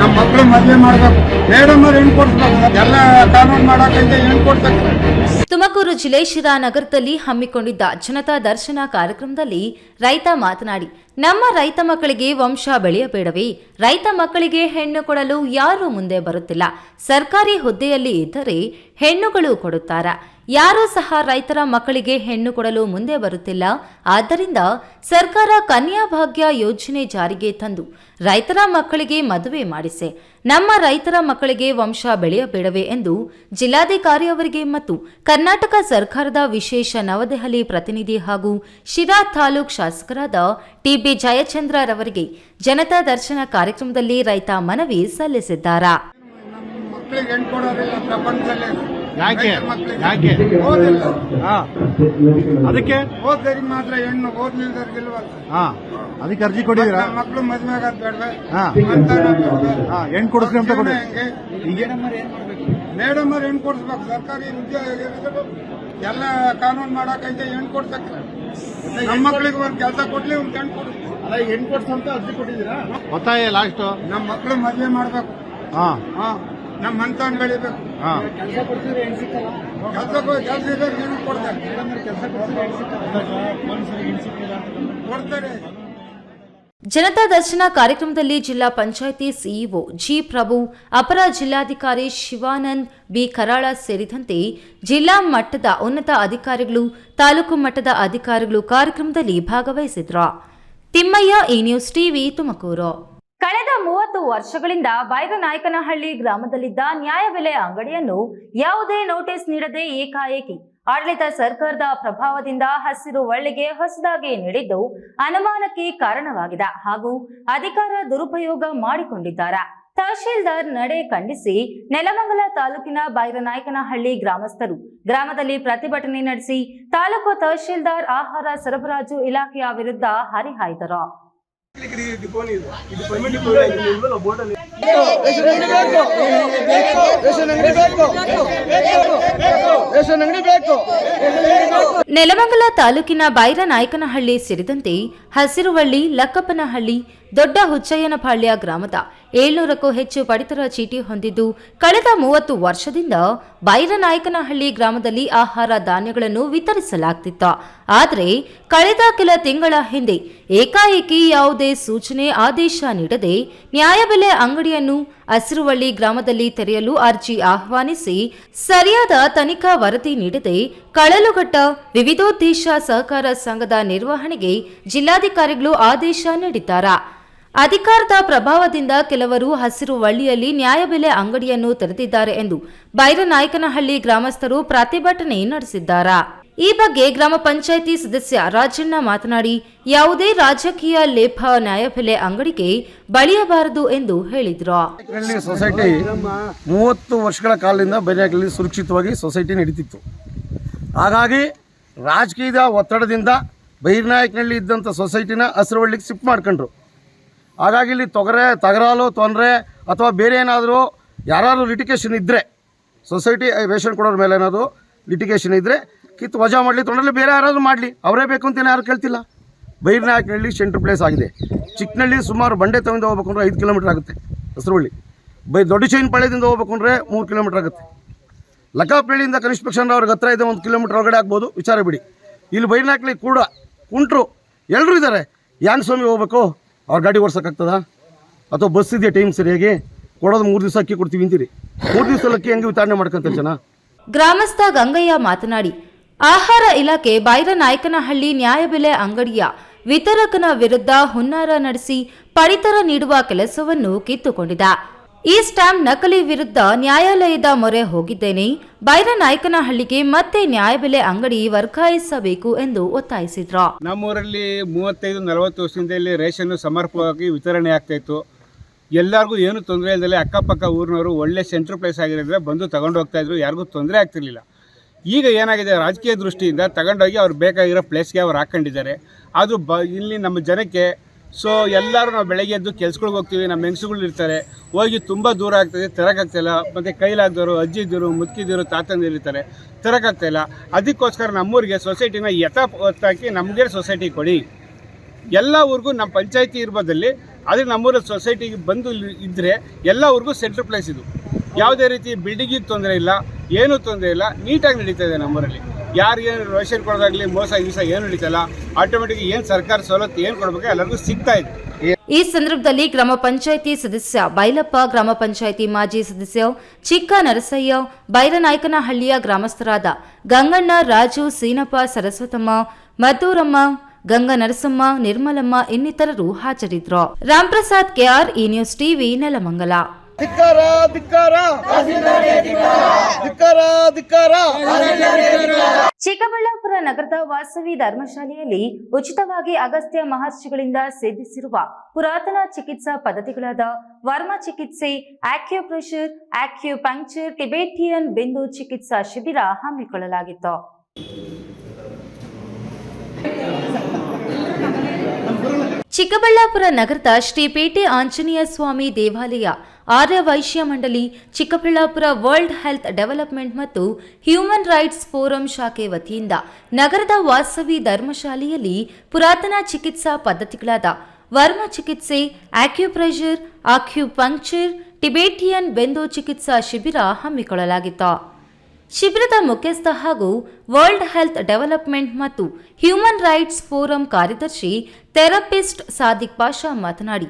ನಮ್ಮ ಮಕ್ಕಳು ಮದುವೆ ಮಾಡಬೇಕು, ಮೇಡಮ್ ಅವ್ರು ಹೆಣ್ಣು ಕೊಡ್ಬೇಕು, ಎಲ್ಲ ಕಾನೂನು ಮಾಡಕ್ಕೆ ಹೆಣ್ಣು ಕೊಡ್ಬೇಕು. ತುಮಕೂರು ಜಿಲ್ಲೆ ಶಿರಾ ನಗರದಲ್ಲಿ ಹಮ್ಮಿಕೊಂಡಿದ್ದ ಜನತಾ ದರ್ಶನ ಕಾರ್ಯಕ್ರಮದಲ್ಲಿ ರೈತ ಮಾತನಾಡಿ, ನಮ್ಮ ರೈತ ಮಕ್ಕಳಿಗೆ ವಂಶ ಬೆಳೆಯಬೇಡವೇ? ರೈತ ಮಕ್ಕಳಿಗೆ ಹೆಣ್ಣು ಕೊಡಲು ಯಾರೂ ಮುಂದೆ ಬರುತ್ತಿಲ್ಲ. ಸರ್ಕಾರಿ ಹುದ್ದೆಯಲ್ಲಿ ಇದ್ದರೆ ಹೆಣ್ಣುಗಳು ಕೊಡುತ್ತಾರ. ಯಾರೂ ಸಹ ರೈತರ ಮಕ್ಕಳಿಗೆ ಹೆಣ್ಣು ಕೊಡಲು ಮುಂದೆ ಬರುತ್ತಿಲ್ಲ. ಆದ್ದರಿಂದ ಸರ್ಕಾರ ಕನ್ಯಾ ಭಾಗ್ಯ ಯೋಜನೆ ಜಾರಿಗೆ ತಂದು ರೈತರ ಮಕ್ಕಳಿಗೆ ಮದುವೆ ಮಾಡಿಸೆ. ನಮ್ಮ ರೈತರ ಮಕ್ಕಳಿಗೆ ವಂಶ ಬೆಳೆಯಬೇಡವೇ ಎಂದು ಜಿಲ್ಲಾಧಿಕಾರಿ ಅವರಿಗೆ ಮತ್ತು ಕರ್ನಾಟಕ ಸರ್ಕಾರದ ವಿಶೇಷ ನವದೆಹಲಿ ಪ್ರತಿನಿಧಿ ಹಾಗೂ ಶಿರಾ ತಾಲೂಕ್ ಶಾಸಕರಾದ ಟಿ.ಬಿ. ಜಯಚಂದ್ರ ರವರಿಗೆ ಜನತಾ ದರ್ಶನ ಕಾರ್ಯಕ್ರಮದಲ್ಲಿ ರೈತ ಮನವಿ ಸಲ್ಲಿಸಿದ್ದಾರೆ. ಮಕ್ಕಳಿಗೆ ಹೆಣ್ಣು ಕೊಡೋದಿಲ್ಲ ಪ್ರಪಂಚದಲ್ಲಿ. ಯಾಕೆ ಓದಿಲ್ಲ, ಅದಕ್ಕೆ ಓದ್ದರಿಗೆ ಮಾತ್ರ ಹೆಣ್ಣು, ಓದ್ಲಿಲ್ದವ್ರಿಗಿಲ್ವಲ್ಲ. ಅದಕ್ಕೆ ಅರ್ಜಿ ಕೊಟ್ಟಿದ್ದೀರಾ? ಮಕ್ಕಳು ಮದುವೆ ಆಗೋದು ಬೇಡವೆ? ಹೆಣ್ಣು ಕೊಡಿಸ್ರಿ ಅಂತ ಕೊಡಿ. ಮೇಡಮ್ ಅವ್ರು ಹೆಣ್ಣು ಕೊಡಿಸ್ಬೇಕು. ಸರ್ಕಾರಿ ಉದ್ಯೋಗ ಎಲ್ಲ ಕಾನೂನು ಮಾಡಕೈತೆ ಹೆಣ್ಣು ಕೊಡ್ಸಕ್ಕೆ. ನಮ್ಮ ಮಕ್ಕಳಿಗೆ ಒಂದು ಕೆಲಸ ಕೊಡ್ಲಿ, ಒಂದು ಹೆಣ್ಣು ಕೊಡಿಸ್ಬೇಕು. ಹೆಣ್ಣು ಕೊಡ್ಸಂತ ಅರ್ಜಿ ಕೊಟ್ಟಿದ್ದೀರಾ? ಒತ್ತಾಯ ಲಾಸ್ಟ್ ನಮ್ಮ ಮಕ್ಕಳು ಮದುವೆ ಮಾಡ್ಬೇಕು, ನಮ್ಮ ಅಂತವನ್ ಬೆಳಿಬೇಕು. ಕೆಲಸ ಇರೋರು ಹೆಣ್ಣು ಕೊಡ್ತಾರೆ. ಜನತಾ ದರ್ಶನ ಕಾರ್ಯಕ್ರಮದಲ್ಲಿ ಜಿಲ್ಲಾ ಪಂಚಾಯಿತಿ ಸಿಇಒ ಜಿ ಪ್ರಭು, ಅಪರ ಜಿಲ್ಲಾಧಿಕಾರಿ ಶಿವಾನಂದ್ ಬಿ ಕರಾಳ ಸೇರಿದಂತೆ ಜಿಲ್ಲಾ ಮಟ್ಟದ ಉನ್ನತ ಅಧಿಕಾರಿಗಳು, ತಾಲೂಕು ಮಟ್ಟದ ಅಧಿಕಾರಿಗಳು ಕಾರ್ಯಕ್ರಮದಲ್ಲಿ ಭಾಗವಹಿಸಿದ್ರು. ತಿಮ್ಮಯ್ಯ, ಈ ನ್ಯೂಸ್ ಟಿವಿ, ತುಮಕೂರು. ಕಳೆದ 30 ವರ್ಷಗಳಿಂದ ಬೈರನಾಯಕನಹಳ್ಳಿ ಗ್ರಾಮದಲ್ಲಿದ್ದ ನ್ಯಾಯಬೆಲೆ ಅಂಗಡಿಯನ್ನು ಯಾವುದೇ ನೋಟಿಸ್ ನೀಡದೆ ಏಕಾಏಕಿ ಆಡಳಿತ ಸರ್ಕಾರದ ಪ್ರಭಾವದಿಂದ ಹಸಿರು ಒಳ್ಳೆಗೆ ಹೊಸದಾಗಿ ನೀಡಿದ್ದು ಅನುಮಾನಕ್ಕೆ ಕಾರಣವಾಗಿದೆ ಹಾಗೂ ಅಧಿಕಾರ ದುರುಪಯೋಗ ಮಾಡಿಕೊಂಡಿದ್ದಾರೆ. ತಹಶೀಲ್ದಾರ್ ನಡೆ ಖಂಡಿಸಿ ನೆಲಮಂಗಲ ತಾಲೂಕಿನ ಬೈರನಾಯಕನಹಳ್ಳಿ ಗ್ರಾಮಸ್ಥರು ಗ್ರಾಮದಲ್ಲಿ ಪ್ರತಿಭಟನೆ ನಡೆಸಿ ತಾಲೂಕು ತಹಶೀಲ್ದಾರ್ ಆಹಾರ ಸರಬರಾಜು ಇಲಾಖೆಯ ವಿರುದ್ಧ ಹರಿಹಾಯ್ದರು. ನೆಲಮಂಗಲ ತಾಲೂಕಿನ ಬೈರನಾಯಕನಹಳ್ಳಿ ಸೇರಿದಂತೆ ಹಸಿರುವಳ್ಳಿ, ಲಕ್ಕಪ್ಪನಹಳ್ಳಿ, ದೊಡ್ಡ ಹುಚ್ಚಯ್ಯನಪಾಳ್ಯ ಗ್ರಾಮದ 700ಕ್ಕೂ ಹೆಚ್ಚು ಪಡಿತರ ಚೀಟಿ ಹೊಂದಿದ್ದು ಕಳೆದ 30 ವರ್ಷದಿಂದ ಬೈರನಾಯಕನಹಳ್ಳಿ ಗ್ರಾಮದಲ್ಲಿ ಆಹಾರ ಧಾನ್ಯಗಳನ್ನು ವಿತರಿಸಲಾಗ್ತಿತ್ತು. ಆದರೆ ಕಳೆದ ಕೆಲ ತಿಂಗಳ ಹಿಂದೆ ಏಕಾಏಕಿ ಯಾವುದೇ ಸೂಚನೆ, ಆದೇಶ ನೀಡದೆ ನ್ಯಾಯಬೆಲೆ ಅಂಗಡಿಯನ್ನು ಹಸಿರುವಳ್ಳಿ ಗ್ರಾಮದಲ್ಲಿ ತೆರೆಯಲು ಅರ್ಜಿ ಆಹ್ವಾನಿಸಿ ಸರಿಯಾದ ತನಿಖಾ ವರದಿ ನೀಡದೆ ಕಳಲುಘಟ್ಟ ವಿವಿಧೋದ್ದೇಶ ಸಹಕಾರ ಸಂಘದ ನಿರ್ವಹಣೆಗೆ ಜಿಲ್ಲಾಧಿಕಾರಿಗಳು ಆದೇಶ ನೀಡಿದ್ದಾರೆ. ಅಧಿಕಾರದ ಪ್ರಭಾವದಿಂದ ಕೆಲವರು ಹಸಿರುವಳ್ಳಿಯಲ್ಲಿ ನ್ಯಾಯಬೆಲೆ ಅಂಗಡಿಯನ್ನು ತೆರೆದಿದ್ದಾರೆ ಎಂದು ಬೈರನಾಯಕನಹಳ್ಳಿ ಗ್ರಾಮಸ್ಥರು ಪ್ರತಿಭಟನೆ ನಡೆಸಿದ್ದಾರೆ. ಈ ಬಗ್ಗೆ ಗ್ರಾಮ ಪಂಚಾಯಿತಿ ಸದಸ್ಯ ರಾಜಣ್ಣ ಮಾತನಾಡಿ, ಯಾವುದೇ ರಾಜಕೀಯ ಲೇಪ ನ್ಯಾಯಬೆಲೆ ಅಂಗಡಿಗೆ ಬಳಿಯಬಾರದು ಎಂದು ಹೇಳಿದರು. ಸೊಸೈಟಿ 30 ವರ್ಷಗಳ ಕಾಲದಿಂದ ಬೈನಾಕಲ್ಲಿ ಸುರಕ್ಷಿತವಾಗಿ ಸೊಸೈಟಿ ನಡೀತಿತ್ತು. ಹಾಗಾಗಿ ರಾಜಕೀಯದ ಒತ್ತಡದಿಂದ ಬೈರ್ನಾಯಕನಲ್ಲಿ ಇದ್ದಂಥ ಸೊಸೈಟಿನ ಹಸಿರುವಳ್ಳಿಗೆ ಶಿಫ್ಟ್ ಮಾಡ್ಕೊಂಡ್ರು. ಹಾಗಾಗಿ ಇಲ್ಲಿ ತಗರಾಲು ತೊಂದರೆ ಅಥವಾ ಬೇರೆ ಏನಾದರೂ ಯಾರಾದರೂ ಲಿಟಿಗೇಷನ್ ಇದ್ದರೆ, ಸೊಸೈಟಿ ರೇಷನ್ ಕೊಡೋರ ಮೇಲೆ ಏನಾದರೂ ಲಿಟಿಗೇಷನ್ ಇದ್ದರೆ ಕಿತ್ತು ವಜಾ ಮಾಡಲಿ, ತೊಂದರೆ ಬೇರೆ ಯಾರಾದರೂ ಮಾಡಲಿ, ಅವರೇ ಬೇಕು ಅಂತೇನು ಯಾರು ಕೇಳ್ತಿಲ್ಲ. ಬೈರ್ನಾಯಕನಹಳ್ಳಿ ಸೆಂಟ್ರ್ ಪ್ಲೇಸ್ ಆಗಿದೆ. ಚಿಕ್ಕನಹಳ್ಳಿ ಸುಮಾರು ಬಂಡೆ ತವಿಂದ ಹೋಗ್ಬೇಕು ಅಂದರೆ 5 ಕಿಲೋಮೀಟ್ರ್ ಆಗುತ್ತೆ. ಹಸಿರುವಳ್ಳಿ ದೊಡ್ಡ ಚೈನಪಾಳ್ಯದಿಂದ ಹೋಗ್ಬೇಕು ಅಂದರೆ 3 ಕಿಲೋಮೀಟ್ರ್ ಆಗುತ್ತೆ. ಲಕ್ಕಾಪಳ್ಳಿಯಿಂದ ಕನಿಷ್ಠ ಪಕ್ಷ ಅವ್ರಿಗೆ ಹತ್ರ ಇದೆ, 1 ಕಿಲೋಮೀಟ್ರ್ ಒಳಗಡೆ ಆಗ್ಬೋದು, ವಿಚಾರ ಬಿಡಿ. ಇಲ್ಲಿ ಬೈರ್ನಾಯಕನಹಳ್ಳಿ ಕೂಡ ಕುಂಟ್ರು ಎಲ್ಲರೂ ಇದ್ದಾರೆ. ಯಾನ್ ಸ್ವಾಮಿ ಹೋಗ್ಬೇಕು, ಅವ್ರ ಗಾಡಿ ಓಡ್ಸೋಕ್ಕಾಗ್ತದ? ಅಥವಾ ಬಸ್ ಇದೆಯಾ ಟೈಮ್ ಸರಿಯಾಗಿ? ಕೊಡೋದು 3 ದಿವಸ ಅಕ್ಕಿ ಕೊಡ್ತೀವಿ ಅಂತೀರಿ, 3 ದಿವಸ ಅಕ್ಕಿ ಹೆಂಗೆ ವಿತರಣೆ ಮಾಡ್ಕೊಂತಾರೆ ಜನ? ಗ್ರಾಮಸ್ಥ ಗಂಗಯ್ಯ ಮಾತನಾಡಿ, ಆಹಾರ ಇಲಾಖೆ ಬೈರನಾಯಕನಹಳ್ಳಿ ನ್ಯಾಯಬೆಲೆ ಅಂಗಡಿಯ ವಿತರಕನ ವಿರುದ್ಧ ಹುನ್ನಾರ ನಡೆಸಿ ಪಡಿತರ ನೀಡುವ ಕೆಲಸವನ್ನು ಕಿತ್ತುಕೊಂಡಿದೆ. ಈ ಸ್ಟಾಂಪ್ ನಕಲಿ ವಿರುದ್ಧ ನ್ಯಾಯಾಲಯದ ಮೊರೆ ಹೋಗಿದ್ದೇನೆ. ಬೈರನಾಯಕನಹಳ್ಳಿಗೆ ಮತ್ತೆ ನ್ಯಾಯಬೆಲೆ ಅಂಗಡಿ ವರ್ಗಾಯಿಸಬೇಕು ಎಂದು ಒತ್ತಾಯಿಸಿದ್ರು. ನಮ್ಮೂರಲ್ಲಿ 35-40 ವರ್ಷದಿಂದ ಇಲ್ಲಿ ರೇಷನ್ ಸಮರ್ಪಕವಾಗಿ ವಿತರಣೆ ಆಗ್ತಾ ಇತ್ತು. ಎಲ್ಲರಿಗೂ ಏನು ತೊಂದರೆ ಇಲ್ಲದೆ ಅಕ್ಕಪಕ್ಕ ಊರಿನವರು ಒಳ್ಳೆ ಸೆಂಟ್ರ್ ಪ್ಲೇಸ್ ಆಗಿರೋದ್ರೆ ಬಂದು ತಗೊಂಡು ಹೋಗ್ತಾ ಇದ್ರು, ಯಾರಿಗೂ ತೊಂದರೆ ಆಗ್ತಿರ್ಲಿಲ್ಲ. ಈಗ ಏನಾಗಿದೆ, ರಾಜಕೀಯ ದೃಷ್ಟಿಯಿಂದ ತಗೊಂಡೋಗಿ ಅವ್ರು ಬೇಕಾಗಿರೋ ಪ್ಲೇಸ್ಗೆ ಅವ್ರು ಹಾಕ್ಕೊಂಡಿದ್ದಾರೆ. ಅದು ಇಲ್ಲಿ ನಮ್ಮ ಜನಕ್ಕೆ ಎಲ್ಲರೂ ನಾವು ಬೆಳಗ್ಗೆ ಎದ್ದು ಕೆಲ್ಸಗಳಿಗೆ ಹೋಗ್ತೀವಿ, ನಮ್ಮ ಹೆಂಗಸುಗಳು ಇರ್ತಾರೆ, ಹೋಗಿ ತುಂಬ ದೂರ ಆಗ್ತದೆ, ತರೋಕ್ಕಾಗ್ತಾಯಿಲ್ಲ. ಮತ್ತು ಕೈಲಾಗ್ದವರು, ಅಜ್ಜಿದ್ದರು, ಮುದುಕಿದ್ದರು, ತಾತಂದಿರ್ತಾರೆ, ತರೋಕ್ಕಾಗ್ತಾಯಿಲ್ಲ. ಅದಕ್ಕೋಸ್ಕರ ನಮ್ಮೂರಿಗೆ ಸೊಸೈಟಿನ ಹೊತ್ತಾಕಿ ನಮಗೆ ಸೊಸೈಟಿ ಕೊಡಿ. ಎಲ್ಲ ಊರಿಗೂ ನಮ್ಮ ಪಂಚಾಯತಿ ಇರ್ಬೋದಲ್ಲಿ, ಆದರೆ ನಮ್ಮೂರಲ್ಲಿ ಸೊಸೈಟಿಗೆ ಬಂದು ಇದ್ದರೆ ಎಲ್ಲ ಊರಿಗೂ ಸೆಂಟ್ರ್ ಪ್ಲೇಸ್ ಇದು. ಯಾವುದೇ ರೀತಿ ಬಿಲ್ಡಿಂಗಿಗೆ ತೊಂದರೆ ಇಲ್ಲ, ಏನೂ ತೊಂದರೆ ಇಲ್ಲ, ನೀಟಾಗಿ ನಡೀತಾ ಇದೆ ನಮ್ಮೂರಲ್ಲಿ. ಯಾರಿಗೇನು ರೇಷನ್ ಕೊಡೋದಾಗಲಿ ಮೋಸ ಗೀಸ ಏನು ನಡೀತಲ್ಲ, ಆಟೋಮೆಟಿಕ್ ಏನು ಸರ್ಕಾರ ಸವಲತ್ತು ಏನು ಕೊಡಬೇಕು ಎಲ್ಲರಿಗೂ ಸಿಗ್ತಾ ಇದೆ. ಈ ಸಂದರ್ಭದಲ್ಲಿ ಗ್ರಾಮ ಪಂಚಾಯಿತಿ ಸದಸ್ಯ ಬೈಲಪ್ಪ, ಗ್ರಾಮ ಪಂಚಾಯಿತಿ ಮಾಜಿ ಸದಸ್ಯ ಚಿಕ್ಕ ನರಸಯ್ಯ, ಬೈರನಾಯಕನಹಳ್ಳಿಯ ಗ್ರಾಮಸ್ಥರಾದ ಗಂಗಣ್ಣ, ರಾಜು, ಸೀನಪ್ಪ, ಸರಸ್ವತಮ್ಮ, ಮದ್ದೂರಮ್ಮ, ಗಂಗಾ ನರಸಮ್ಮ, ನಿರ್ಮಲಮ್ಮ ಇನ್ನಿತರರು ಹಾಜರಿದ್ದರು. ರಾಮ್ಪ್ರಸಾದ್ ಕೆಆರ್, ಈ ನ್ಯೂಸ್ ಟಿವಿ, ನೆಲಮಂಗಲ. ಚಿಕ್ಕಬಳ್ಳಾಪುರ ನಗರದ ವಾಸವಿ ಧರ್ಮಶಾಲೆಯಲ್ಲಿ ಉಚಿತವಾಗಿ ಅಗಸ್ತ್ಯ ಮಹರ್ಷಿಗಳಿಂದ ಸಿದ್ಧಿಸಿರುವ ಪುರಾತನ ಚಿಕಿತ್ಸಾ ಪದ್ಧತಿಗಳಾದ ವರ್ಮ ಚಿಕಿತ್ಸೆ, ಆಕ್ಯುಪ್ರೆಷರ್, ಆಕ್ಯುಪಂಕ್ಚರ್, ಟಿಬೆಟಿಯನ್ ಬಿಂದು ಚಿಕಿತ್ಸಾ ಶಿಬಿರ ಹಮ್ಮಿಕೊಳ್ಳಲಾಗಿತ್ತು. ಚಿಕ್ಕಬಳ್ಳಾಪುರ ನಗರದ ಶ್ರೀ ಪೇಟೆ ಆಂಜನೇಯ ಸ್ವಾಮಿ ದೇವಾಲಯ, ಆರ್ಯ ವೈಶ್ಯ ಮಂಡಳಿ, ಚಿಕ್ಕಬಳ್ಳಾಪುರ ವರ್ಲ್ಡ್ ಹೆಲ್ತ್ ಡೆವಲಪ್ಮೆಂಟ್ ಮತ್ತು ಹ್ಯೂಮನ್ ರೈಟ್ಸ್ ಫೋರಂ ಶಾಖೆ ವತಿಯಿಂದ ನಗರದ ವಾಸವಿ ಧರ್ಮಶಾಲೆಯಲ್ಲಿ ಪುರಾತನ ಚಿಕಿತ್ಸಾ ಪದ್ಧತಿಗಳಾದ ವರ್ಮ ಚಿಕಿತ್ಸೆ, ಆಕ್ಯುಪ್ರೆಷರ್, ಆಕ್ಯುಪಂಕ್ಚರ್, ಟಿಬೆಟಿಯನ್ ಬೆಂದು ಚಿಕಿತ್ಸಾ ಶಿಬಿರ ಹಮ್ಮಿಕೊಳ್ಳಲಾಗಿತ್ತು. ಶಿಬಿರದ ಮುಖ್ಯಸ್ಥ ಹಾಗೂ ವರ್ಲ್ಡ್ ಹೆಲ್ತ್ ಡೆವಲಪ್ಮೆಂಟ್ ಮತ್ತು ಹ್ಯೂಮನ್ ರೈಟ್ಸ್ ಫೋರಂ ಕಾರ್ಯದರ್ಶಿ ಥೆರಪಿಸ್ಟ್ ಸಾದಿಕ್ ಪಾಷಾ ಮಾತನಾಡಿ,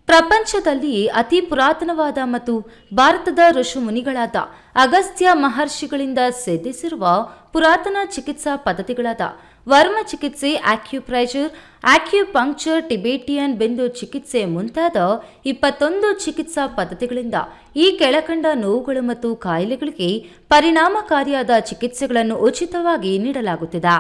ಪ್ರಪಂಚದಲ್ಲಿಯೇ ಅತಿ ಪುರಾತನವಾದ ಮತ್ತು ಭಾರತದ ಋಷಿಮುನಿಗಳಾದ ಅಗಸ್ತ್ಯ ಮಹರ್ಷಿಗಳಿಂದ ಸಿದ್ಧಿಸಿರುವ ಪುರಾತನ ಚಿಕಿತ್ಸಾ ಪದ್ಧತಿಗಳಾದ ವರ್ಮ ಚಿಕಿತ್ಸೆ, ಆಕ್ಯುಪ್ರೆಷರ್, ಆಕ್ಯುಪಂಕ್ಚರ್, ಟಿಬೆಟಿಯನ್ ಬೆಂದು ಚಿಕಿತ್ಸೆ ಮುಂತಾದ 21 ಚಿಕಿತ್ಸಾ ಪದ್ಧತಿಗಳಿಂದ ಈ ಕೆಳಕಂಡ ನೋವುಗಳು ಮತ್ತು ಕಾಯಿಲೆಗಳಿಗೆ ಪರಿಣಾಮಕಾರಿಯಾದ ಚಿಕಿತ್ಸೆಗಳನ್ನು ಉಚಿತವಾಗಿ ನೀಡಲಾಗುತ್ತಿದೆ.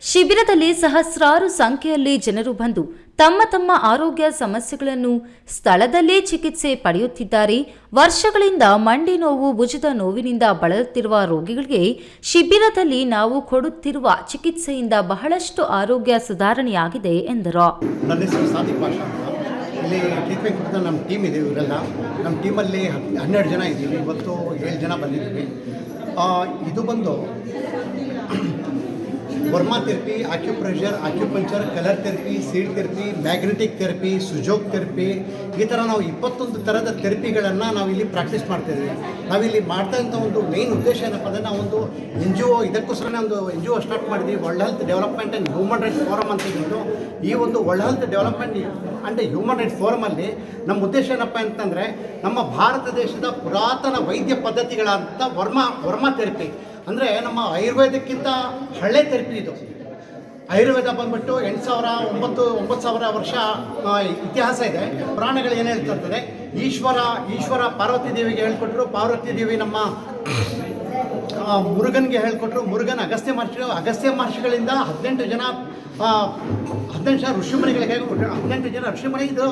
ಶಿಬಿರದಲ್ಲಿ ಸಹಸ್ರಾರು ಸಂಖ್ಯೆಯಲ್ಲಿ ಜನರು ಬಂದು ತಮ್ಮ ತಮ್ಮ ಆರೋಗ್ಯ ಸಮಸ್ಯೆಗಳನ್ನು ಸ್ಥಳದಲ್ಲೇ ಚಿಕಿತ್ಸೆ ಪಡೆಯುತ್ತಿದ್ದಾರೆ. ವರ್ಷಗಳಿಂದ ಮಂಡಿ ನೋವು, ಭುಜದ ನೋವಿನಿಂದ ಬಳಲುತ್ತಿರುವ ರೋಗಿಗಳಿಗೆ ಶಿಬಿರದಲ್ಲಿ ನಾವು ಕೊಡುತ್ತಿರುವ ಚಿಕಿತ್ಸೆಯಿಂದ ಬಹಳಷ್ಟು ಆರೋಗ್ಯ ಸುಧಾರಣೆಯಾಗಿದೆ ಎಂದರು. ನನ್ನ ಹೆಸರು ಸಾದಿಕ್ ಪಾಷಾ. ಇಲ್ಲಿ ಟ್ರೀಟ್ಮೆಂಟ್ ಕೊಡ್ತಾ ನಮ್ಮ ಟೀಮ್ ಇದೆ. ಇವರೆಲ್ಲ ನಮ್ಮ ಟೀಮಲ್ಲಿ 12 ಜನ ಇದ್ದೀವಿ. ಇವತ್ತು 7 ಜನ ಬಂದಿದ್ದೀವಿ. ಇದು ಬಂದು Varma therapy, acupressure, acupuncture, colour therapy, seed therapy, magnetic therapy, Su Jok therapy, ಈ ಥರ ನಾವು 21 ಥರದ ಥೆರಪಿಗಳನ್ನು ನಾವಿಲ್ಲಿ ಪ್ರಾಕ್ಟೀಸ್ ಮಾಡ್ತಾಯಿದ್ದೀವಿ. ನಾವಿಲ್ಲಿ ಮಾಡ್ತಾ ಇದ್ದ ಒಂದು ಮೇನ್ ಉದ್ದೇಶ ಏನಪ್ಪ ಅಂದರೆ, ನಾವೊಂದು NGO, ಇದಕ್ಕೋಸ್ಕರನೇ ಒಂದು NGO ಸ್ಟಾರ್ಟ್ ಮಾಡಿದ್ವಿ, world health development and human rights forum ಅಂತ ಹೇಳ್ಬಿಟ್ಟು. ಈ ಒಂದು world health development and human rights ಫೋರಮಲ್ಲಿ ನಮ್ಮ ಉದ್ದೇಶ ಏನಪ್ಪ ಅಂತಂದರೆ, ನಮ್ಮ ಭಾರತ ದೇಶದ ಪುರಾತನ ವೈದ್ಯ ಪದ್ಧತಿಗಳಂತ ವರ್ಮಾ ಥೆರಪಿ ಅಂದರೆ ನಮ್ಮ ಆಯುರ್ವೇದಕ್ಕಿಂತ ಹಳೆ ಥೆರಪಿ ಇದು. ಆಯುರ್ವೇದ ಬಂದ್ಬಿಟ್ಟು 9,000 ವರ್ಷ ಇತಿಹಾಸ ಇದೆ. ಪುರಾಣಗಳು ಏನು ಹೇಳ್ತಿರ್ತದೆ, ಈಶ್ವರ ಪಾರ್ವತಿ ದೇವಿಗೆ ಹೇಳ್ಕೊಟ್ರು. ಪಾರ್ವತಿ ದೇವಿ ನಮ್ಮ ಮುರುಗನ್ಗೆ ಹೇಳ್ಕೊಟ್ರು. ಮುರುಗನ್ ಅಗಸ್ತ್ಯ ಮಹರ್ಷಿಗಳಿಂದ 18 ಜನ ಋಷಿಮುನಿಗಳಿಗೆ 18 ಜನ ಋಷಿಮುನಿ ಇದು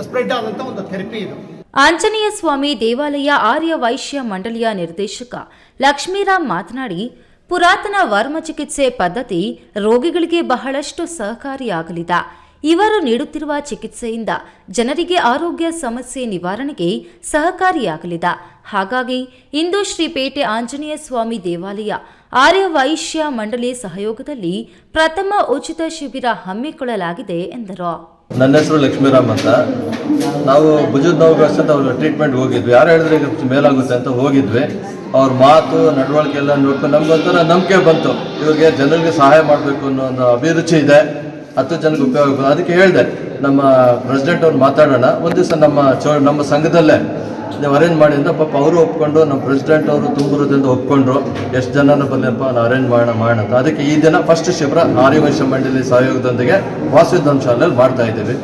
ಸ್ಪ್ರೆಡ್ ಆದಂಥ ಒಂದು ಥೆರಪಿ ಇದು. ಆಂಜನೇಯ ಸ್ವಾಮಿ ದೇವಾಲಯ ಆರ್ಯ ವೈಶ್ಯ ಮಂಡಳಿಯ ನಿರ್ದೇಶಕ ಲಕ್ಷ್ಮೀರಾಮ್ ಮಾತನಾಡಿ, ಪುರಾತನ ವರ್ಮ ಚಿಕಿತ್ಸೆ ಪದ್ಧತಿ ರೋಗಿಗಳಿಗೆ ಬಹಳಷ್ಟು ಸಹಕಾರಿಯಾಗಲಿದೆ. ಇವರು ನೀಡುತ್ತಿರುವ ಚಿಕಿತ್ಸೆಯಿಂದ ಜನರಿಗೆ ಆರೋಗ್ಯ ಸಮಸ್ಯೆ ನಿವಾರಣೆಗೆ ಸಹಕಾರಿಯಾಗಲಿದೆ. ಹಾಗಾಗಿ ಇಂದು ಶ್ರೀಪೇಟೆ ಆಂಜನೇಯ ಸ್ವಾಮಿ ದೇವಾಲಯ ಆರ್ಯ ವೈಶ್ಯ ಮಂಡಳಿ ಸಹಯೋಗದಲ್ಲಿ ಪ್ರಥಮ ಉಚಿತ ಶಿಬಿರ ಹಮ್ಮಿಕೊಳ್ಳಲಾಗಿದೆ ಎಂದರು. ನನ್ನ ಹೆಸರು ಲಕ್ಷ್ಮೀರಾಮ್ ಅಂತ. ನಾವು ಭುಜದ ನೋವಿಗೆ ಅಷ್ಟೇ ಅವ್ರ ಟ್ರೀಟ್ಮೆಂಟ್ ಹೋಗಿದ್ವಿ. ಯಾರು ಹೇಳಿದ್ರೆ ಈಗ ಮೇಲಾಗುತ್ತೆ ಅಂತ ಹೋಗಿದ್ವಿ. ಅವ್ರ ಮಾತು ನಡವಳಿಕೆ ಎಲ್ಲ ನೋಡ್ಕೊಂಡು ನಮ್ಗೊಂಥರ ನಂಬಿಕೆ ಬಂತು, ಇವ್ರಿಗೆ ಜನರಿಗೆ ಸಹಾಯ ಮಾಡಬೇಕು ಅನ್ನೋ ಒಂದು ಅಭಿರುಚಿ ಇದೆ, 10 ಜನಕ್ಕೆ ಉಪಯೋಗ ಆಗ್ಬೋದು. ಅದಕ್ಕೆ ಹೇಳಿದೆ ನಮ್ಮ ಪ್ರೆಸಿಡೆಂಟ್ ಅವ್ರು ಮಾತಾಡೋಣ, ಒಂದು ದಿವಸ ನಮ್ಮ ಸಂಘದಲ್ಲೇ ನೀವು ಅರೇಂಜ್ ಮಾಡಿ ಅಂತ. ಪಾಪ ಅವರು ಒಪ್ಕೊಂಡು, ನಮ್ಮ ಪ್ರೆಸಿಡೆಂಟ್ ಅವರು ತುಂಬುರದಿಂದ ಒಪ್ಕೊಂಡ್ರು. ಎಷ್ಟು ಜನನ ಬಂದಪ್ಪ ನಾವು ಅರೇಂಜ್ ಮಾಡೋಣ ಅಂತ. ಅದಕ್ಕೆ ಈ ದಿನ ಫಸ್ಟ್ ಶಿಬಿರ ಆರ್ಯವೈಶ್ಯ ಮಂಡಳಿ ಸಹಯೋಗದೊಂದಿಗೆ ವಾಸುವಿಧಾಮ್ ಶಾಲೆಯಲ್ಲಿ ಮಾಡ್ತಾ ಇದ್ದೀವಿ.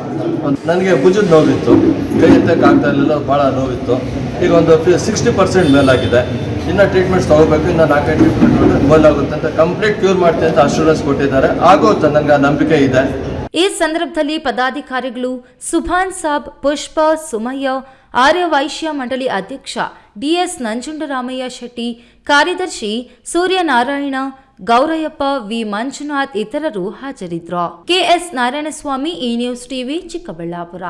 ನನಗೆ ಭುಜದ ನೋವಿತ್ತು, ಕೈ ಎತ್ತಕ್ಕೆ ಆಗ್ತಾ ಇರಲಿಲ್ಲ, ಭಾಳ ನೋವಿತ್ತು. ಈಗ ಒಂದು 60% ಮೇಲಾಗಿದೆ. ಇನ್ನು ಟ್ರೀಟ್ಮೆಂಟ್ಸ್ ತೊಗೋಬೇಕು, ಇನ್ನು 4-5 ಟ್ರೀಟ್ಮೆಂಟ್ ನೋಡಿದ್ರೆ ಮೇಲಾಗುತ್ತೆ ಅಂತ, ಕಂಪ್ಲೀಟ್ ಕ್ಯೂರ್ ಮಾಡ್ತೀನಿ ಅಂತ ಅಶ್ಯೂರೆನ್ಸ್ ಕೊಟ್ಟಿದ್ದಾರೆ. ಆಗುತ್ತೆ, ನನಗೆ ನಂಬಿಕೆ ಇದೆ. ಈ ಸಂದರ್ಭದಲ್ಲಿ ಪದಾಧಿಕಾರಿಗಳು ಸುಭಾನ್ ಸಾಬ್, ಪುಷ್ಪ, ಸುಮಯ್ಯ, ಆರ್ಯ ವೈಶ್ಯ ಮಂಡಳಿ ಅಧ್ಯಕ್ಷ ಡಿಎಸ್ ನಂಜುಂಡರಾಮಯ್ಯ ಶೆಟ್ಟಿ, ಕಾರ್ಯದರ್ಶಿ ಸೂರ್ಯನಾರಾಯಣ, ಗೌರಯಪ್ಪ, ವಿ ಮಂಜುನಾಥ್ ಇತರರು ಹಾಜರಿದ್ದರು. ಕೆಎಸ್ ನಾರಾಯಣಸ್ವಾಮಿ, ಈ ನ್ಯೂಸ್ ಟಿವಿ, ಚಿಕ್ಕಬಳ್ಳಾಪುರ.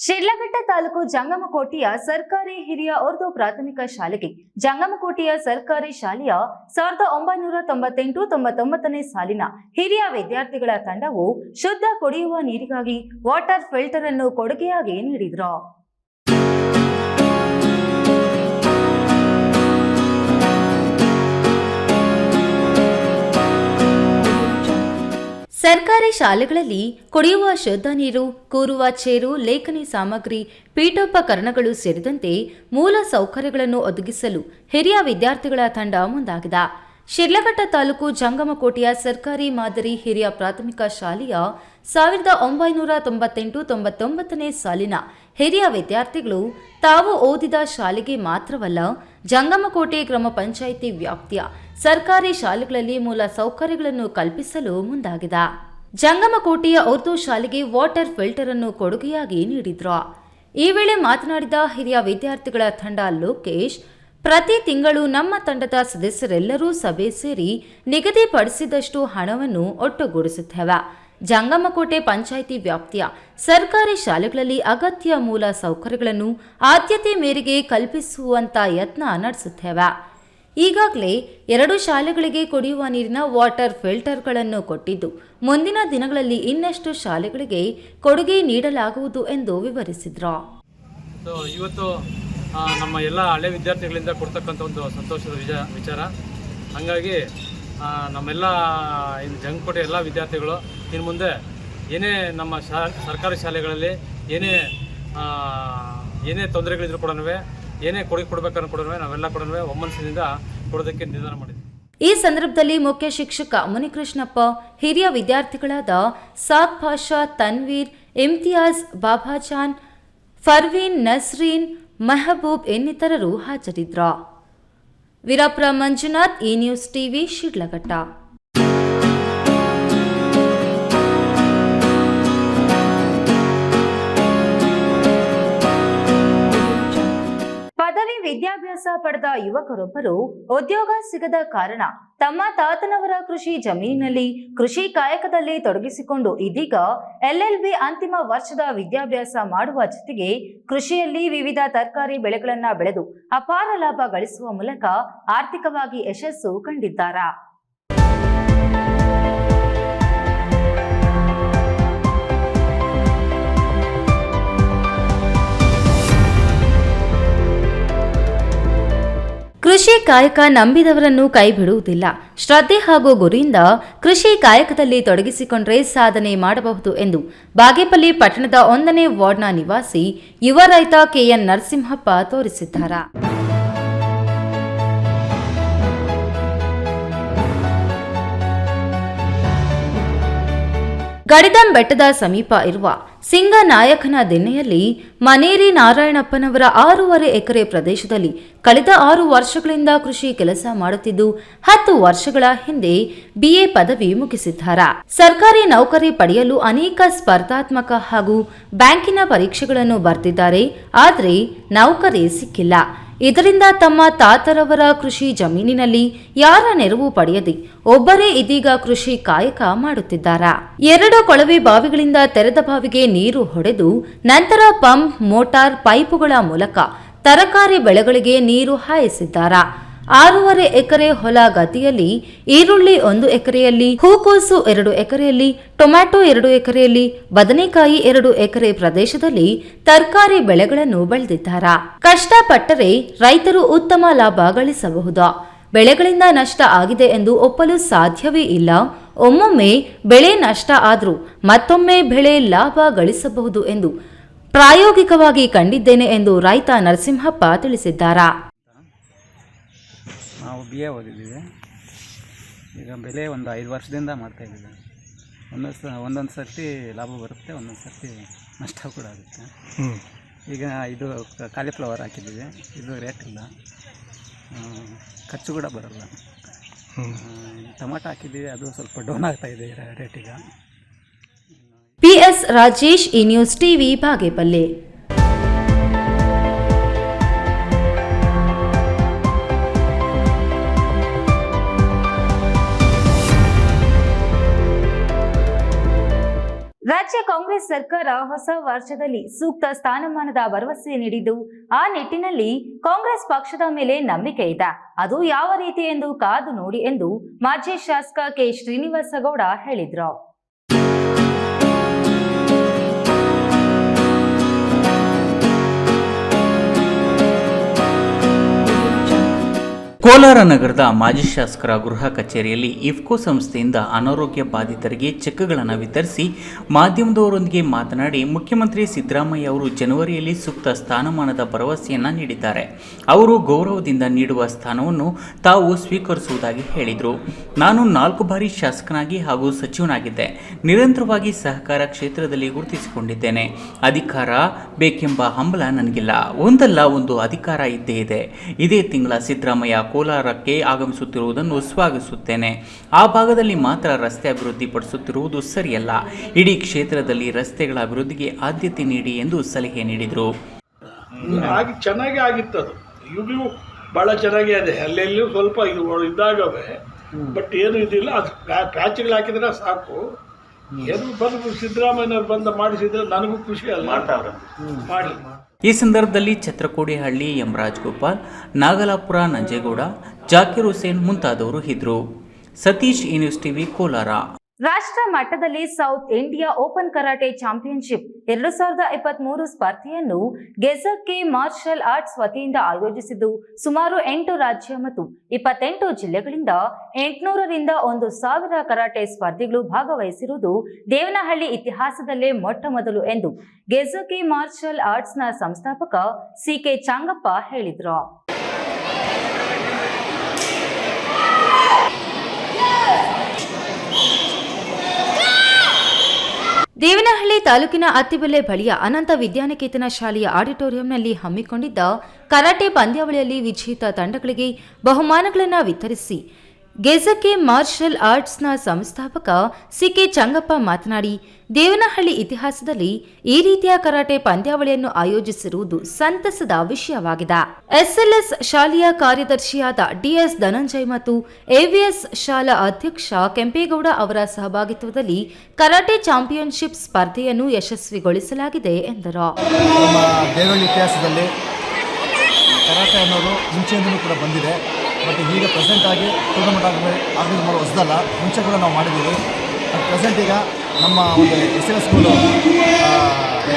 ಶಿಡ್ಲಘಟ್ಟ ತಾಲೂಕು ಜಂಗಮಕೋಟೆಯ ಸರ್ಕಾರಿ ಹಿರಿಯ ಉರ್ದು ಪ್ರಾಥಮಿಕ ಶಾಲೆಗೆ ಜಂಗಮಕೋಟೆಯ ಸರ್ಕಾರಿ ಶಾಲೆಯ 1998-99ನೇ ಸಾಲಿನ ಹಿರಿಯ ವಿದ್ಯಾರ್ಥಿಗಳ ತಂಡವು ಶುದ್ಧ ಕುಡಿಯುವ ನೀರಿಗಾಗಿ ವಾಟರ್ ಫಿಲ್ಟರ್ ಅನ್ನು ಕೊಡುಗೆಯಾಗಿ ನೀಡಿದರು. ಸರ್ಕಾರಿ ಶಾಲೆಗಳಲ್ಲಿ ಕುಡಿಯುವ ಶುದ್ಧ ನೀರು, ಕೂರುವ ಚೇರು, ಲೇಖನಿ ಸಾಮಗ್ರಿ, ಪೀಠೋಪಕರಣಗಳು ಸೇರಿದಂತೆ ಮೂಲ ಸೌಕರ್ಯಗಳನ್ನು ಒದಗಿಸಲು ಹಿರಿಯ ವಿದ್ಯಾರ್ಥಿಗಳ ತಂಡ ಮುಂದಾಗಿದೆ. ಶಿಡ್ಲಘಟ್ಟ ತಾಲೂಕು ಜಂಗಮಕೋಟೆಯ ಸರ್ಕಾರಿ ಮಾದರಿ ಹಿರಿಯ ಪ್ರಾಥಮಿಕ ಶಾಲೆಯ 1998-99ನೇ ಸಾಲಿನ ಹಿರಿಯ ವಿದ್ಯಾರ್ಥಿಗಳು ತಾವು ಓದಿದ ಶಾಲೆಗೆ ಮಾತ್ರವಲ್ಲ, ಜಂಗಮಕೋಟೆ ಗ್ರಾಮ ಪಂಚಾಯಿತಿ ವ್ಯಾಪ್ತಿಯ ಸರ್ಕಾರಿ ಶಾಲೆಗಳಲ್ಲಿ ಮೂಲ ಸೌಕರ್ಯಗಳನ್ನು ಕಲ್ಪಿಸಲು ಮುಂದಾಗಿದೆ. ಜಂಗಮಕೋಟೆಯ ಉರ್ದು ಶಾಲೆಗೆ ವಾಟರ್ ಫಿಲ್ಟರ್ ಅನ್ನು ಕೊಡುಗೆಯಾಗಿ ನೀಡಿದ್ರು. ಈ ವೇಳೆ ಮಾತನಾಡಿದ ಹಿರಿಯ ವಿದ್ಯಾರ್ಥಿಗಳ ತಂಡ ಲೋಕೇಶ್, ಪ್ರತಿ ತಿಂಗಳು ನಮ್ಮ ತಂಡದ ಸದಸ್ಯರೆಲ್ಲರೂ ಸಭೆ ಸೇರಿ ನಿಗದಿಪಡಿಸಿದಷ್ಟು ಹಣವನ್ನು ಒಟ್ಟುಗೂಡಿಸುತ್ತೇವೆ. ಜಂಗಮಕೋಟೆ ಪಂಚಾಯಿತಿ ವ್ಯಾಪ್ತಿಯ ಸರ್ಕಾರಿ ಶಾಲೆಗಳಲ್ಲಿ ಅಗತ್ಯ ಮೂಲ ಸೌಕರ್ಯಗಳನ್ನು ಆದ್ಯತೆ ಮೇರೆಗೆ ಕಲ್ಪಿಸುವಂತ ಯತ್ನ ನಡೆಸುತ್ತೇವೆ. ಈಗಾಗಲೇ 2 ಶಾಲೆಗಳಿಗೆ ಕುಡಿಯುವ ನೀರಿನ ವಾಟರ್ ಫಿಲ್ಟರ್ಗಳನ್ನು ಕೊಟ್ಟಿದ್ದು, ಮುಂದಿನ ದಿನಗಳಲ್ಲಿ ಇನ್ನಷ್ಟು ಶಾಲೆಗಳಿಗೆ ಕೊಡುಗೆ ನೀಡಲಾಗುವುದು ಎಂದು ವಿವರಿಸಿದರು. ಇವತ್ತು ನಮ್ಮ ಎಲ್ಲ ಹಳೆ ವಿದ್ಯಾರ್ಥಿಗಳಿಂದ ಕೊಡ್ತಕ್ಕಂಥ ಒಂದು ಸಂತೋಷದ ವಿಚಾರ. ಹಾಗಾಗಿ ನಮ್ಮೆಲ್ಲ ಇನ್ನು ಜಂಗಮಕೋಟೆ ಎಲ್ಲ ವಿದ್ಯಾರ್ಥಿಗಳು ಇನ್ನು ಮುಂದೆ ಏನೇ ನಮ್ಮ ಸರ್ಕಾರಿ ಶಾಲೆಗಳಲ್ಲಿ ಏನೇ ತೊಂದರೆಗಳಿದ್ರು ಕೂಡ ಏನೇ ಕೊಡಬೇಕಾದ್ರೂ ಕೂಡ ನಾವೆಲ್ಲ ಕೂಡ ಒಮ್ಮನಸ್ಸಿನಿಂದ ಕೊಡೋದಕ್ಕೆ ನಿರ್ಧಾರ ಮಾಡಿದ್ವಿ. ಈ ಸಂದರ್ಭದಲ್ಲಿ ಮುಖ್ಯ ಶಿಕ್ಷಕ ಮುನಿಕೃಷ್ಣಪ್ಪ, ಹಿರಿಯ ವಿದ್ಯಾರ್ಥಿಗಳಾದ ಸಾದ್ ಪಾಷಾ, ತನ್ವೀರ್, ಇಮ್ತಿಯಾಜ್, ಬಾಬಾಜಾನ್, ಫರ್ವೀನ್, ನಸ್ರೀನ್, ಮೆಹಬೂಬ್ ಇನ್ನಿತರರು ಹಾಜರಿದ್ದರು. ವೀರಪ್ಪ ಮಂಜುನಾಥ್, ಈ ನ್ಯೂಸ್ ಟಿವಿ, ಶಿಡ್ಲಘಟ್ಟ. ಪದವಿ ವಿದ್ಯಾಭ್ಯಾಸ ಪಡೆದ ಯುವಕರೊಬ್ಬರು ಉದ್ಯೋಗ ಸಿಗದ ಕಾರಣ ತಮ್ಮ ತಾತನವರ ಕೃಷಿ ಜಮೀನಿನಲ್ಲಿ ಕೃಷಿ ಕಾಯಕದಲ್ಲಿ ತೊಡಗಿಸಿಕೊಂಡು ಇದೀಗ LLB ಅಂತಿಮ ವರ್ಷದ ವಿದ್ಯಾಭ್ಯಾಸ ಮಾಡುವ ಜೊತೆಗೆ ಕೃಷಿಯಲ್ಲಿ ವಿವಿಧ ತರಕಾರಿ ಬೆಳೆಗಳನ್ನು ಬೆಳೆದು ಅಪಾರ ಲಾಭ ಗಳಿಸುವ ಮೂಲಕ ಆರ್ಥಿಕವಾಗಿ ಯಶಸ್ಸು ಕಂಡಿದ್ದಾರೆ. ಕೃಷಿ ಕಾಯಕ ನಂಬಿದವರನ್ನು ಕೈ ಬಿಡುವುದಿಲ್ಲ. ಶ್ರದ್ಧೆ ಹಾಗೂ ಗುರಿಯಿಂದ ಕೃಷಿ ಕಾಯಕದಲ್ಲಿ ತೊಡಗಿಸಿಕೊಂಡ್ರೆ ಸಾಧನೆ ಮಾಡಬಹುದು ಎಂದು ಬಾಗೇಪಲ್ಲಿ ಪಟ್ಟಣದ 1ನೇ ವಾರ್ಡ್ನ ನಿವಾಸಿ ಯುವ ರೈತ KN ನರಸಿಂಹಪ್ಪ ತೋರಿಸಿದ್ದಾರೆ. ಗಡಿದಂ ಬೆಟ್ಟದ ಸಮೀಪ ಇರುವ ಸಿಂಗನಾಯಕನ ದಿಣ್ಣೆಯಲ್ಲಿ ಮನೇರಿ ನಾರಾಯಣಪ್ಪನವರ 6.5 ಎಕರೆ ಪ್ರದೇಶದಲ್ಲಿ ಕಳೆದ 6 ವರ್ಷಗಳಿಂದ ಕೃಷಿ ಕೆಲಸ ಮಾಡುತ್ತಿದ್ದು 10 ವರ್ಷಗಳ ಹಿಂದೆ BA ಪದವಿ ಮುಗಿಸಿದ್ದಾರೆ. ಸರ್ಕಾರಿ ನೌಕರಿ ಪಡೆಯಲು ಅನೇಕ ಸ್ಪರ್ಧಾತ್ಮಕ ಹಾಗೂ ಬ್ಯಾಂಕಿನ ಪರೀಕ್ಷೆಗಳನ್ನು ಬರೆದಿದ್ದಾರೆ. ಆದರೆ ನೌಕರಿ ಸಿಕ್ಕಿಲ್ಲ. ಇದರಿಂದ ತಮ್ಮ ತಾತರವರ ಕೃಷಿ ಜಮೀನಿನಲ್ಲಿ ಯಾರ ನೆರವು ಪಡೆಯದೆ ಒಬ್ಬರೇ ಇದೀಗ ಕೃಷಿ ಕಾಯಕ ಮಾಡುತ್ತಿದ್ದಾರೆ. 2 ಕೊಳವೆ ಬಾವಿಗಳಿಂದ ತೆರೆದ ಬಾವಿಗೆ ನೀರು ಹೊಡೆದು ನಂತರ ಪಂಪ್, ಮೋಟಾರ್, ಪೈಪುಗಳ ಮೂಲಕ ತರಕಾರಿ ಬೆಳೆಗಳಿಗೆ ನೀರು ಹಾಯಿಸಿದ್ದಾರೆ. 6.5 ಎಕರೆ ಹೊಲ ಗದ್ದೆಯಲ್ಲಿ ಈರುಳ್ಳಿ 1 ಎಕರೆಯಲ್ಲಿ, ಹೂಕೋಸು 2 ಎಕರೆಯಲ್ಲಿ, ಟೊಮ್ಯಾಟೊ 2 ಎಕರೆಯಲ್ಲಿ, ಬದನೆಕಾಯಿ 2 ಎಕರೆ ಪ್ರದೇಶದಲ್ಲಿ ತರಕಾರಿ ಬೆಳೆಗಳನ್ನು ಬೆಳೆದಿದ್ದಾರೆ. ಕಷ್ಟಪಟ್ಟರೆ ರೈತರು ಉತ್ತಮ ಲಾಭ ಗಳಿಸಬಹುದು. ಬೆಳೆಗಳಿಂದ ನಷ್ಟ ಆಗಿದೆ ಎಂದು ಒಪ್ಪಲು ಸಾಧ್ಯವೇ ಇಲ್ಲ. ಒಮ್ಮೊಮ್ಮೆ ಬೆಳೆ ನಷ್ಟ ಆದರೂ ಮತ್ತೊಮ್ಮೆ ಬೆಳೆ ಲಾಭ ಗಳಿಸಬಹುದು ಎಂದು ಪ್ರಾಯೋಗಿಕವಾಗಿ ಕಂಡಿದ್ದೇನೆ ಎಂದು ರೈತ ನರಸಿಂಹಪ್ಪ ತಿಳಿಸಿದ್ದಾರೆ. ನಾವು BA ಓದಿದ್ದೀವಿ. ಈಗ ಬೆಲೆ ಒಂದು 5 ವರ್ಷದಿಂದ ಮಾಡ್ತಾಯಿದ್ದೀವಿ. ಒಂದೊಂದು ಸರ್ತಿ ಲಾಭ ಬರುತ್ತೆ, ಒಂದೊಂದು ಸರ್ತಿ ನಷ್ಟ ಕೂಡ ಆಗುತ್ತೆ. ಈಗ ಇದು ಕಾಲಿಫ್ಲವರ್ ಹಾಕಿದ್ದೀವಿ. ಇದು ರೇಟ್ ಇಲ್ಲ, ಖರ್ಚು ಕೂಡ ಬರಲ್ಲ. ಟೊಮಾಟೊ ಹಾಕಿದ್ದೀವಿ, ಅದು ಸ್ವಲ್ಪ ಡೌನ್ ಆಗ್ತಾಯಿದೆ ರೇಟಿಗೆ. PS ರಾಜೇಶ್, ಈ ನ್ಯೂಸ್ TV, ಬಾಗೇಪಲ್ಲಿ. ರಾಜ್ಯ ಕಾಂಗ್ರೆಸ್ ಸರ್ಕಾರ ಹೊಸ ವರ್ಷದಲ್ಲಿ ಸೂಕ್ತ ಸ್ಥಾನಮಾನದ ಭರವಸೆ ನೀಡಿದ್ದು, ಆ ನಿಟ್ಟಿನಲ್ಲಿ ಕಾಂಗ್ರೆಸ್ ಪಕ್ಷದ ಮೇಲೆ ನಂಬಿಕೆ ಇದೆ. ಅದು ಯಾವ ರೀತಿ ಎಂದು ಕಾದು ನೋಡಿ ಎಂದು ಮಾಜಿ ಶಾಸಕ ಕೆ. ಶ್ರೀನಿವಾಸಗೌಡ ಹೇಳಿದರು. ಕೋಲಾರ ನಗರದ ಮಾಜಿ ಶಾಸಕರ ಗೃಹ ಕಚೇರಿಯಲ್ಲಿ ಇಫ್ಕೋ ಸಂಸ್ಥೆಯಿಂದ ಅನಾರೋಗ್ಯ ಬಾಧಿತರಿಗೆ ಚೆಕ್ಗಳನ್ನು ವಿತರಿಸಿ ಮಾಧ್ಯಮದವರೊಂದಿಗೆ ಮಾತನಾಡಿ ಮುಖ್ಯಮಂತ್ರಿ ಸಿದ್ದರಾಮಯ್ಯ ಅವರು ಜನವರಿಯಲ್ಲಿ ಸೂಕ್ತ ಸ್ಥಾನಮಾನದ ಭರವಸೆಯನ್ನು ನೀಡಿದ್ದಾರೆ. ಅವರು ಗೌರವದಿಂದ ನೀಡುವ ಸ್ಥಾನವನ್ನು ತಾವು ಸ್ವೀಕರಿಸುವುದಾಗಿ ಹೇಳಿದರು. ನಾನು 4 ಬಾರಿ ಶಾಸಕನಾಗಿ ಹಾಗೂ ಸಚಿವನಾಗಿದ್ದೆ. ನಿರಂತರವಾಗಿ ಸಹಕಾರ ಕ್ಷೇತ್ರದಲ್ಲಿ ಗುರುತಿಸಿಕೊಂಡಿದ್ದೇನೆ. ಅಧಿಕಾರ ಬೇಕೆಂಬ ಹಂಬಲ ನನಗಿಲ್ಲ. ಒಂದಲ್ಲ ಒಂದು ಅಧಿಕಾರ ಇದ್ದೇ ಇದೆ. ಇದೇ ತಿಂಗಳ ಸಿದ್ದರಾಮಯ್ಯ ಕೋಲಾರಕ್ಕೆ ಆಗಮಿಸುತ್ತಿರುವುದನ್ನು ಸ್ವಾಗತಿಸುತ್ತೇನೆ. ಆ ಭಾಗದಲ್ಲಿ ಮಾತ್ರ ರಸ್ತೆ ಅಭಿವೃದ್ಧಿ ಪಡಿಸುತ್ತಿರುವುದು ಸರಿಯಲ್ಲ. ಇಡೀ ಕ್ಷೇತ್ರದಲ್ಲಿ ರಸ್ತೆಗಳ ಅಭಿವೃದ್ಧಿಗೆ ಆದ್ಯತೆ ನೀಡಿ ಎಂದು ಸಲಹೆ ನೀಡಿದರು. ಚೆನ್ನಾಗಿ ಆಗಿತ್ತದು, ಈಗಲೂ ಭಾಳ ಚೆನ್ನಾಗಿ ಇದೆ. ಅಲ್ಲೆಲ್ಲೂ ಸ್ವಲ್ಪ ಇದು ಇದ್ದಾಗವೆ, ಬಟ್ ಏನು ಇದಿಲ್ಲ. ಅದು ಪ್ಯಾಚ್ಗಳು ಹಾಕಿದ್ರೆ ಸಾಕು. ಏನು ಬಂದು ಸಿದ್ದರಾಮಯ್ಯನವ್ರು ಬಂದು ಮಾಡಿಸಿದ್ರೆ ನನಗೂ ಖುಷಿ. ಅಲ್ಲ ಮಾಡಿ. ಈ ಸಂದರ್ಭದಲ್ಲಿ ಛತ್ರಕೋಡಿಹಳ್ಳಿ ಎಂ ರಾಜಗೋಪಾಲ್, ನಾಗಲಾಪುರ ನಂಜೇಗೌಡ, ಜಾಕಿರ್ ಹುಸೇನ್ ಮುಂತಾದವರು ಇದ್ದರು. ಸತೀಶ್, ಈ ನ್ಯೂಸ್ TV, ಕೋಲಾರ. ರಾಷ್ಟ್ರ ಮಟ್ಟದಲ್ಲಿ south India open karate championship 2023 ಸ್ಪರ್ಧೆಯನ್ನು ಗೆಜಕ್ಕೆ ಮಾರ್ಷಲ್ ಆರ್ಟ್ಸ್ ವತಿಯಿಂದ ಆಯೋಜಿಸಿದ್ದು, ಸುಮಾರು 8 ರಾಜ್ಯ ಮತ್ತು 28 ಜಿಲ್ಲೆಗಳಿಂದ 800 ರಿಂದ 1000 ಕರಾಟೆ ಸ್ಪರ್ಧಿಗಳು ಭಾಗವಹಿಸಿರುವುದು ದೇವನಹಳ್ಳಿ ಇತಿಹಾಸದಲ್ಲೇ ಮೊಟ್ಟ ಮೊದಲು ಎಂದು ಗೆಜಕ್ಕೆ ಮಾರ್ಷಲ್ ಆರ್ಟ್ಸ್ನ ಸಂಸ್ಥಾಪಕ CK ಚಾಂಗಪ್ಪ ಹೇಳಿದರು. ದೇವನಹಳ್ಳಿ ತಾಲೂಕಿನ ಅತ್ತಿಬೆಲೆ ಬಳಿಯ ಅನಂತ ವಿದ್ಯಾನಿಕೇತನ ಶಾಲೆಯ ಆಡಿಟೋರಿಯಂನಲ್ಲಿ ಹಮ್ಮಿಕೊಂಡಿದ್ದ ಕರಾಟೆ ಪಂದ್ಯಾವಳಿಯಲ್ಲಿ ವಿಜೇತ ತಂಡಗಳಿಗೆ ಬಹುಮಾನಗಳನ್ನು ವಿತರಿಸಿ ಗೆಜಕ್ಕೆ ಮಾರ್ಷಲ್ ಆರ್ಟ್ಸ್ನ ಸಂಸ್ಥಾಪಕ CK ಚಂಗಪ್ಪ ಮಾತನಾಡಿ, ದೇವನಹಳ್ಳಿ ಇತಿಹಾಸದಲ್ಲಿ ಈ ರೀತಿಯ ಕರಾಟೆ ಪಂದ್ಯಾವಳಿಯನ್ನು ಆಯೋಜಿಸಿರುವುದು ಸಂತಸದ ವಿಷಯವಾಗಿದೆ. SLS ಶಾಲೆಯ ಕಾರ್ಯದರ್ಶಿಯಾದ DS ಧನಂಜಯ್ ಮತ್ತು AVS ಶಾಲಾ ಅಧ್ಯಕ್ಷ ಕೆಂಪೇಗೌಡ ಅವರ ಸಹಭಾಗಿತ್ವದಲ್ಲಿ ಕರಾಟೆ ಚಾಂಪಿಯನ್ಶಿಪ್ ಸ್ಪರ್ಧೆಯನ್ನು ಯಶಸ್ವಿಗೊಳಿಸಲಾಗಿದೆ ಎಂದರು. ದೇವನಹಳ್ಳಿ ಇತಿಹಾಸದಲ್ಲಿ ಕರಾಟೆ ಅನ್ನೋದು ಮುಂಚೆಯಿಂದಲೂ ಕೂಡ ಬಂದಿದೆ. ಬಟ್ ಈಗ ಪ್ರೆಸೆಂಟಾಗಿ ಟೂರ್ನಮೆಂಟ್ ಆರ್ಗನೈಸ್ ಮಾಡೋ ಹೊಸದಲ್ಲ, ಮುಂಚೆ ಕೂಡ ನಾವು ಮಾಡಿದ್ದೀವಿ. ಅದು ಪ್ರೆಸೆಂಟ್ ಈಗ ನಮ್ಮ ಒಂದು SLS ಸ್ಕೂಲು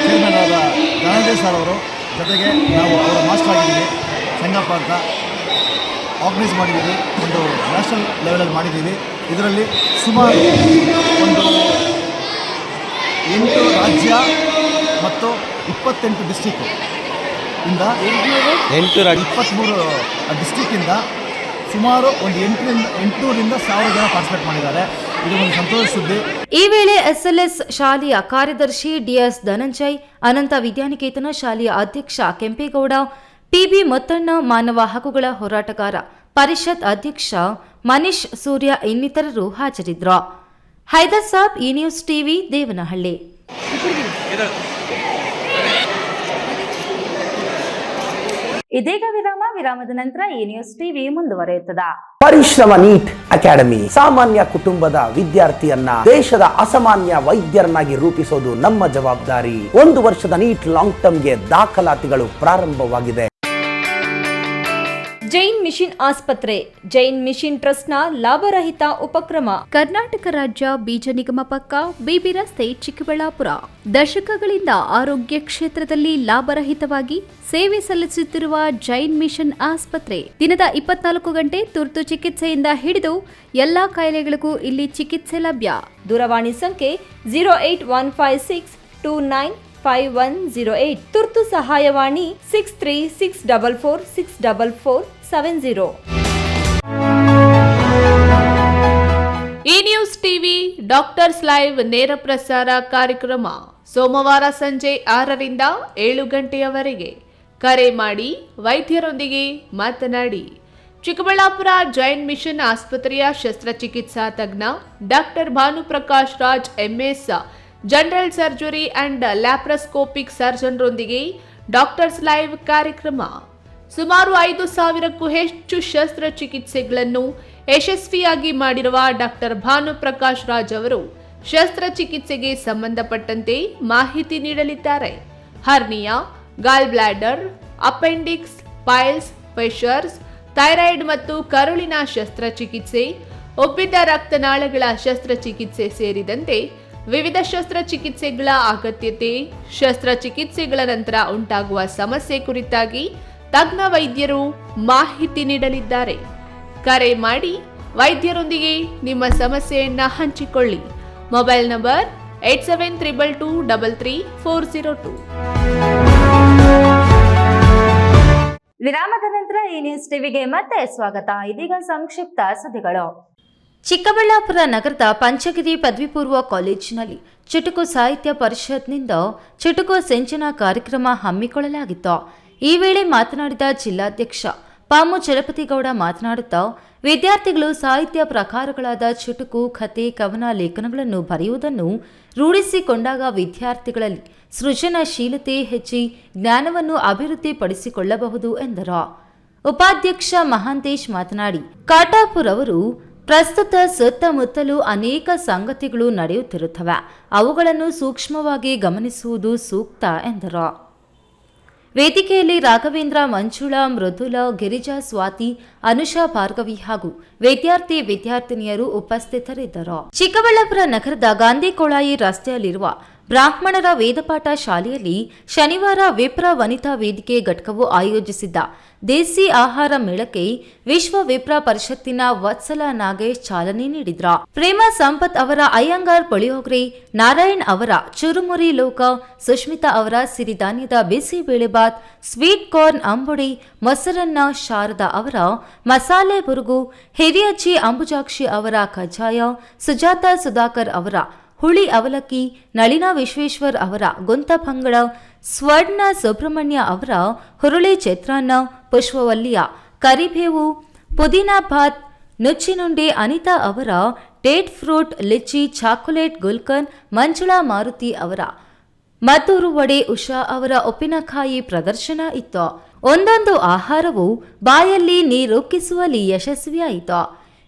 ಚೇರ್ಮನ್ ಆದ ಧನಂಜಯ್ ಸರ್ ಅವರು ಜೊತೆಗೆ ನಾವು ಅವರ ಮಾಸ್ಟರ್ ಆಗಿದ್ದೀವಿ, ಸಂಗಪ್ಪ ಅಂತ ಆರ್ಗನೈಸ್ ಮಾಡಿದ್ದೀವಿ. ಒಂದು ನ್ಯಾಷನಲ್ ಲೆವೆಲಲ್ಲಿ ಮಾಡಿದ್ದೀವಿ. ಇದರಲ್ಲಿ ಸುಮಾರು ಒಂದು 8 ರಾಜ್ಯ ಮತ್ತು 28 ಡಿಸ್ಟಿಕ್ಕು ಇಂದ 23 ಡಿಸ್ಟಿಕ್ಕಿಂದ ಸುಮಾರು ಒಂದು 800 ರಿಂದ 1000 ಜನ ಪಾರ್ಟಿಸಿಪೇಟ್ ಮಾಡಿದ್ದಾರೆ. ಇದು ಒಂದು ಸಂತೋಷ ಸುದ್ದಿ. ಈ ವೇಳೆ ಎಸ್ಎಲ್ಎಸ್ ಶಾಲೆಯ ಕಾರ್ಯದರ್ಶಿ ಡಿಎಸ್ ಧನಂಜಯ್, ಅನಂತ ವಿದ್ಯಾನಿಕೇತನ ಶಾಲೆಯ ಅಧ್ಯಕ್ಷ ಕೆಂಪೇಗೌಡ, ಪಿಬಿ ಮುತ್ತಣ್ಣ, ಮಾನವ ಹಕ್ಕುಗಳ ಹೋರಾಟಗಾರ ಪರಿಷತ್ ಅಧ್ಯಕ್ಷ ಮನೀಶ್ ಸೂರ್ಯ ಇನ್ನಿತರರು ಹಾಜರಿದ್ದರು. ಹೈದರ್ ಸಾಬ್, ಈ ನ್ಯೂಸ್ ಟಿವಿ, ದೇವನಹಳ್ಳಿ. ಇದೀಗ ವಿರಾಮದ ನಂತರ ಈ ನ್ಯೂಸ್ ಟಿವಿ ಮುಂದುವರಿಯುತ್ತದೆ. ಪರಿಶ್ರಮ ನೀಟ್ ಅಕಾಡೆಮಿ ಸಾಮಾನ್ಯ ಕುಟುಂಬದ ವಿದ್ಯಾರ್ಥಿಯನ್ನ ದೇಶದ ಅಸಾಮಾನ್ಯ ವೈದ್ಯರನ್ನಾಗಿ ರೂಪಿಸೋದು ನಮ್ಮ ಜವಾಬ್ದಾರಿ. 1 ವರ್ಷದ ನೀಟ್ ಲಾಂಗ್ ಟರ್ಮ್ಗೆ ದಾಖಲಾತಿಗಳು ಪ್ರಾರಂಭವಾಗಿದೆ. ಜೈನ್ ಮಿಷನ್ ಆಸ್ಪತ್ರೆ, ಜೈನ್ ಮಿಷನ್ ಟ್ರಸ್ಟ್ನ ಲಾಭರಹಿತ ಉಪಕ್ರಮ. ಕರ್ನಾಟಕ ರಾಜ್ಯ ಬೀಜ ನಿಗಮ ಪಕ್ಕ, ಬಿಬಿ ರಸ್ತೆ, ಚಿಕ್ಕಬಳ್ಳಾಪುರ. ದಶಕಗಳಿಂದ ಆರೋಗ್ಯ ಕ್ಷೇತ್ರದಲ್ಲಿ ಲಾಭರಹಿತವಾಗಿ ಸೇವೆ ಸಲ್ಲಿಸುತ್ತಿರುವ ಜೈನ್ ಮಿಷನ್ ಆಸ್ಪತ್ರೆ ದಿನದ 24 ಗಂಟೆ ತುರ್ತು ಚಿಕಿತ್ಸೆಯಿಂದ ಹಿಡಿದು ಎಲ್ಲಾ ಕಾಯಿಲೆಗಳಿಗೂ ಇಲ್ಲಿ ಚಿಕಿತ್ಸೆ ಲಭ್ಯ. ದೂರವಾಣಿ ಸಂಖ್ಯೆ 08156295108. ತುರ್ತು ಸಹಾಯವಾಣಿ 6364464470. ಈ ನ್ಯೂಸ್ ಟಿವಿ ಡಾಕ್ಟರ್ಸ್ ಲೈವ್ ನೇರ ಪ್ರಸಾರ ಕಾರ್ಯಕ್ರಮ ಸೋಮವಾರ ಸಂಜೆ 6ರಿಂದ 7 ಗಂಟೆಯವರೆಗೆ. ಕರೆ ಮಾಡಿ ವೈದ್ಯರೊಂದಿಗೆ ಮಾತನಾಡಿ. ಚಿಕ್ಕಬಳ್ಳಾಪುರ ಜೈನ್ ಮಿಷನ್ ಆಸ್ಪತ್ರೆಯ ಶಸ್ತ್ರಚಿಕಿತ್ಸಾ ತಜ್ಞ doctor Bhanuprakash Raj MS, general surgery and laparoscopic ಸರ್ಜನ್ರೊಂದಿಗೆ ಡಾಕ್ಟರ್ಸ್ ಲೈವ್ ಕಾರ್ಯಕ್ರಮ. ಸುಮಾರು 5,000ಕ್ಕೂ ಹೆಚ್ಚು ಶಸ್ತ್ರಚಿಕಿತ್ಸೆಗಳನ್ನು ಯಶಸ್ವಿಯಾಗಿ ಮಾಡಿರುವ ಡಾಕ್ಟರ್ ಭಾನುಪ್ರಕಾಶ್ ರಾಜ್ ಅವರು ಶಸ್ತ್ರಚಿಕಿತ್ಸೆಗೆ ಸಂಬಂಧಪಟ್ಟಂತೆ ಮಾಹಿತಿ ನೀಡಲಿದ್ದಾರೆ. ಹರ್ನಿಯಾ, ಗಾಲ್ bladder, appendix, piles, Fisher's, thyroid ಮತ್ತು ಕರುಳಿನ ಶಸ್ತ್ರಚಿಕಿತ್ಸೆ, ಒಬ್ಬಿದ ರಕ್ತನಾಳಗಳ ಶಸ್ತ್ರಚಿಕಿತ್ಸೆ ಸೇರಿದಂತೆ ವಿವಿಧ ಶಸ್ತ್ರಚಿಕಿತ್ಸೆಗಳ ಅಗತ್ಯತೆ, ಶಸ್ತ್ರಚಿಕಿತ್ಸೆಗಳ ನಂತರ ಉಂಟಾಗುವ ಸಮಸ್ಯೆ ಕುರಿತಾಗಿ ತಜ್ಞ ವೈದ್ಯರು ಮಾಹಿತಿ ನೀಡಲಿದ್ದಾರೆ. ಕರೆ ಮಾಡಿ ವೈದ್ಯರೊಂದಿಗೆ ನಿಮ್ಮ ಸಮಸ್ಯೆಯನ್ನ ಹಂಚಿಕೊಳ್ಳಿ. Mobile number 8732233402. ವಿರಾಮದ ನಂತರ ಈ ನ್ಯೂಸ್ ಟಿವಿಗೆ ಮತ್ತೆ ಸ್ವಾಗತ. ಇದೀಗ ಸಂಕ್ಷಿಪ್ತ ಸುದ್ದಿಗಳು. ಚಿಕ್ಕಬಳ್ಳಾಪುರ ನಗರದ ಪಂಚಗಿರಿ ಪದವಿ ಪೂರ್ವ ಕಾಲೇಜಿನಲ್ಲಿ ಚುಟುಕು ಸಾಹಿತ್ಯ ಪರಿಷತ್ನಿಂದ ಚುಟುಕು ಸಿಂಚನ ಕಾರ್ಯಕ್ರಮ ಹಮ್ಮಿಕೊಳ್ಳಲಾಗಿತ್ತು. ಈ ವೇಳೆ ಮಾತನಾಡಿದ ಜಿಲ್ಲಾಧ್ಯಕ್ಷ ಪಾಮು ಚಲಪತಿಗೌಡ ಮಾತನಾಡುತ್ತಾ, ವಿದ್ಯಾರ್ಥಿಗಳು ಸಾಹಿತ್ಯ ಪ್ರಕಾರಗಳಾದ ಚುಟುಕು, ಕಥೆ, ಕವನ, ಲೇಖನಗಳನ್ನು ಬರೆಯುವುದನ್ನು ರೂಢಿಸಿಕೊಂಡಾಗ ವಿದ್ಯಾರ್ಥಿಗಳಲ್ಲಿ ಸೃಜನಶೀಲತೆ ಹೆಚ್ಚಿ ಜ್ಞಾನವನ್ನು ಅಭಿವೃದ್ಧಿಪಡಿಸಿಕೊಳ್ಳಬಹುದು ಎಂದರು. ಉಪಾಧ್ಯಕ್ಷ ಮಹಾಂತೇಶ್ ಮಾತನಾಡಿ, ಕಾಟಾಪುರ್ ಅವರು ಪ್ರಸ್ತುತ ಸುತ್ತಮುತ್ತಲೂ ಅನೇಕ ಸಂಗತಿಗಳು ನಡೆಯುತ್ತಿರುತ್ತವೆ, ಅವುಗಳನ್ನು ಸೂಕ್ಷ್ಮವಾಗಿ ಗಮನಿಸುವುದು ಸೂಕ್ತ ಎಂದರು. ವೇದಿಕೆಯಲ್ಲಿ ರಾಘವೇಂದ್ರ, ಮಂಜುಳಾ, ಮೃದುಲಾ, ಗಿರಿಜಾ, ಸ್ವಾತಿ, ಅನುಷಾ, ಭಾರ್ಗವಿ ಹಾಗೂ ವಿದ್ಯಾರ್ಥಿನಿಯರು ಉಪಸ್ಥಿತರಿದ್ದರು. ಚಿಕ್ಕಬಳ್ಳಾಪುರ ನಗರದ ಗಾಂಧಿ ಕೊಳಾಯಿ ರಸ್ತೆಯಲ್ಲಿರುವ ಬ್ರಾಹ್ಮಣರ ವೇದಪಾಠ ಶಾಲೆಯಲ್ಲಿ ಶನಿವಾರ ವಿಪ್ರ ವನಿತಾ ವೇದಿಕೆ ಘಟಕವು ಆಯೋಜಿಸಿದ್ದ ದೇಸಿ ಆಹಾರ ಮೇಳಕ್ಕೆ ವಿಶ್ವ ವಿಪ್ರ ಪರಿಷತ್ತಿನ ವತ್ಸಲ ನಾಗೇಶ್ ಚಾಲನೆ ನೀಡಿದ್ರು. ಪ್ರೇಮ ಸಂಪತ್ ಅವರ ಅಯ್ಯಂಗಾರ್ ಪುಳಿಯೋಗರೆ, ನಾರಾಯಣ್ ಅವರ ಚುರುಮುರಿ ಲೋಕ, ಸುಷ್ಮಿತಾ ಅವರ ಸಿರಿಧಾನ್ಯದ ಬಿಸಿ ಬೇಳೆಬಾತ್, ಸ್ವೀಟ್ ಕಾರ್ನ್ ಅಂಬುಡಿ, ಮೊಸರನ್ನ, ಶಾರದಾ ಅವರ ಮಸಾಲೆ ಬುರುಗು, ಹಿರಿಯಜ್ಜಿ ಅಂಬುಜಾಕ್ಷಿ ಅವರ ಕಜ್ಜಾಯ, ಸುಜಾತ ಸುಧಾಕರ್ ಅವರ ಹುಳಿ ಅವಲಕ್ಕಿ, ನಳಿನಾ ವಿಶ್ವೇಶ್ವರ್ ಅವರ ಗುಂತಪಂಗಳ, ಸ್ವರ್ಣ ಸುಬ್ರಹ್ಮಣ್ಯ ಅವರ ಹುರುಳಿ ಚಿತ್ರಾನ್ನ, ಪುಷ್ಪವಲ್ಲಿಯ ಕರಿಬೇವು ಪುದೀನಾ ಭಾತ್, ನುಚ್ಚಿನುಂಡೆ, ಅನಿತಾ ಅವರ ಡೇಟ್ ಫ್ರೂಟ್ ಲಿಚ್ಚಿ, ಚಾಕೊಲೇಟ್ ಗುಲ್ಕನ್, ಮಂಜುಳಾ ಮಾರುತಿ ಅವರ ಮದ್ದೂರು ವಡೆ, ಉಷಾ ಅವರ ಉಪ್ಪಿನಕಾಯಿ ಪ್ರದರ್ಶನ ಇತ್ತು. ಒಂದೊಂದು ಆಹಾರವು ಬಾಯಲ್ಲಿ ನೀರುಕ್ಕಿಸುವಲ್ಲಿ ಯಶಸ್ವಿಯಾಯಿತು.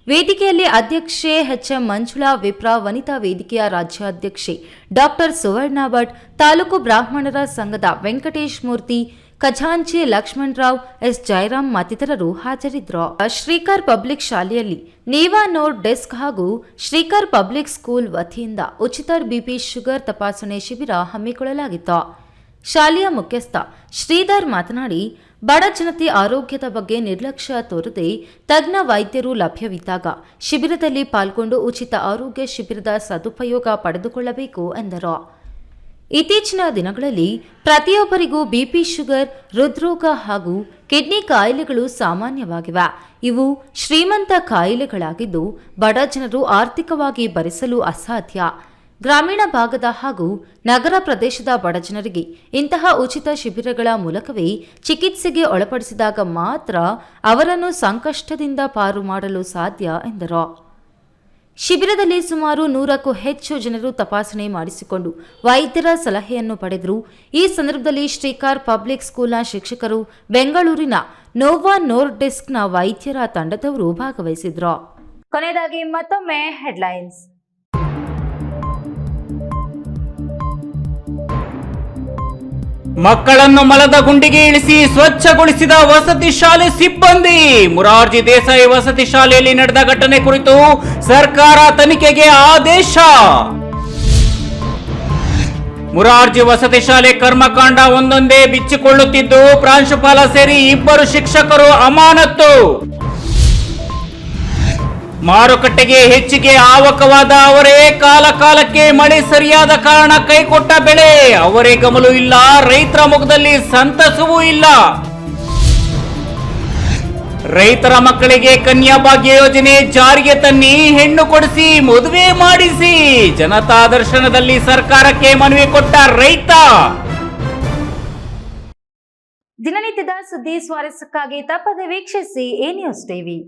ವೇದಿಕೆಯಲ್ಲಿ ಅಧ್ಯಕ್ಷೆ ಎಚ್ಎಂ ಮಂಜುಳಾ, ವಿಪ್ರ ವನಿತಾ ವೇದಿಕೆಯ ರಾಜ್ಯಾಧ್ಯಕ್ಷೆ ಡಾಕ್ಟರ್ ಸುವರ್ಣ ಭಟ್, ತಾಲೂಕು ಬ್ರಾಹ್ಮಣರ ಸಂಘದ ವೆಂಕಟೇಶ್ ಮೂರ್ತಿ, ಖಜಾಂಚಿ ಲಕ್ಷ್ಮಣರಾವ್, ಎಸ್ ಜಯರಾಮ್ ಮತ್ತಿತರರು ಹಾಜರಿದ್ದರು. ಶ್ರೀಕರ್ ಪಬ್ಲಿಕ್ ಶಾಲೆಯಲ್ಲಿ ನೇವಾ ನೋಟ್ ಡೆಸ್ಕ್ ಹಾಗೂ ಶ್ರೀಕರ್ ಪಬ್ಲಿಕ್ ಸ್ಕೂಲ್ ವತಿಯಿಂದ ಉಚಿತ ಬಿಪಿ ಶುಗರ್ ತಪಾಸಣೆ ಶಿಬಿರ ಹಮ್ಮಿಕೊಳ್ಳಲಾಗಿತ್ತು. ಶಾಲೆಯ ಮುಖ್ಯಸ್ಥ ಶ್ರೀಧರ್ ಮಾತನಾಡಿ, ಬಡ ಜನತೆ ಆರೋಗ್ಯದ ಬಗ್ಗೆ ನಿರ್ಲಕ್ಷ್ಯ ತೋರದೆ ತಜ್ಞ ವೈದ್ಯರು ಲಭ್ಯವಿದ್ದಾಗ ಶಿಬಿರದಲ್ಲಿ ಪಾಲ್ಗೊಂಡು ಉಚಿತ ಆರೋಗ್ಯ ಶಿಬಿರದ ಸದುಪಯೋಗ ಪಡೆದುಕೊಳ್ಳಬೇಕು ಎಂದರು. ಇತ್ತೀಚಿನ ದಿನಗಳಲ್ಲಿ ಪ್ರತಿಯೊಬ್ಬರಿಗೂ ಬಿಪಿ, ಶುಗರ್, ಹೃದ್ರೋಗ ಹಾಗೂ ಕಿಡ್ನಿ ಕಾಯಿಲೆಗಳು ಸಾಮಾನ್ಯವಾಗಿವೆ. ಇವು ಶ್ರೀಮಂತ ಕಾಯಿಲೆಗಳಾಗಿದ್ದು ಬಡ ಜನರು ಆರ್ಥಿಕವಾಗಿ ಭರಿಸಲು ಅಸಾಧ್ಯ. ಗ್ರಾಮೀಣ ಭಾಗದ ಹಾಗೂ ನಗರ ಪ್ರದೇಶದ ಬಡ ಜನರಿಗೆ ಇಂತಹ ಉಚಿತ ಶಿಬಿರಗಳ ಮೂಲಕವೇ ಚಿಕಿತ್ಸೆಗೆ ಒಳಪಡಿಸಿದಾಗ ಮಾತ್ರ ಅವರನ್ನು ಸಂಕಷ್ಟದಿಂದ ಪಾರು ಮಾಡಲು ಸಾಧ್ಯ ಎಂದರು. ಶಿಬಿರದಲ್ಲಿ ಸುಮಾರು 100ಕ್ಕೂ ಹೆಚ್ಚು ಜನರು ತಪಾಸಣೆ ಮಾಡಿಸಿಕೊಂಡು ವೈದ್ಯರ ಸಲಹೆಯನ್ನು ಪಡೆದರು. ಈ ಸಂದರ್ಭದಲ್ಲಿ ಶ್ರೀಕಾರ್ ಪಬ್ಲಿಕ್ ಸ್ಕೂಲ್ನ ಶಿಕ್ಷಕರು, ಬೆಂಗಳೂರಿನ ನೋವಾ ನೋರ್ಡಿಸ್ಕ್ನ ವೈದ್ಯರ ತಂಡದವರು ಭಾಗವಹಿಸಿದ್ರು. ಕೊನೆಯದಾಗಿ ಮತ್ತೊಮ್ಮೆ ಹೆಡ್ಲೈನ್ಸ್. ಮಕ್ಕಳನ್ನು ಮಲದ ಗುಂಡಿಗೆ ಇಳಿಸಿ ಸ್ವಚ್ಛಗೊಳಿಸಿದ ವಸತಿ ಶಾಲೆ ಸಿಬ್ಬಂದಿ. ಮೊರಾರ್ಜಿ ದೇಸಾಯಿ ವಸತಿ ಶಾಲೆಯಲ್ಲಿ ನಡೆದ ಘಟನೆ ಕುರಿತು ಸರ್ಕಾರ ತನಿಖೆಗೆ ಆದೇಶ. ಮೊರಾರ್ಜಿ ವಸತಿ ಶಾಲೆ ಕರ್ಮಕಾಂಡ ಒಂದೊಂದೇ ಬಿಚ್ಚಿಕೊಳ್ಳುತ್ತಿದ್ದು ಪ್ರಾಂಶುಪಾಲ ಸೇರಿ 2 ಶಿಕ್ಷಕರು ಅಮಾನತು. ಮಾರುಕಟ್ಟೆಗೆ ಹೆಚ್ಚಿಗೆ ಆವಕವಾದ ಅವರೇ, ಕಾಲಕ್ಕೆ ಮಳೆ ಸರಿಯಾದ ಕಾರಣ ಕೈಕೊಟ್ಟ ಬೆಳೆ. ಅವರೇ ಗಮಲು ಇಲ್ಲ, ರೈತರ ಮುಖದಲ್ಲಿ ಸಂತಸವೂ ಇಲ್ಲ. ರೈತರ ಮಕ್ಕಳಿಗೆ ಕನ್ಯಾ ಭಾಗ್ಯ ಯೋಜನೆ ಜಾರಿಗೆ ತನ್ನಿ, ಹೆಣ್ಣು ಕೊಡಿಸಿ ಮದುವೆ ಮಾಡಿಸಿ. ಜನತಾ ದರ್ಶನದಲ್ಲಿ ಸರ್ಕಾರಕ್ಕೆ ಮನವಿ ಕೊಟ್ಟ ರೈತ. ದಿನನಿತ್ಯದ ಸುದ್ದಿ ಸ್ವಾರಸ್ಯಕ್ಕಾಗಿ ತಪ್ಪದೆ ವೀಕ್ಷಿಸಿ ಎ ನ್ಯೂಸ್ ಟಿವಿ.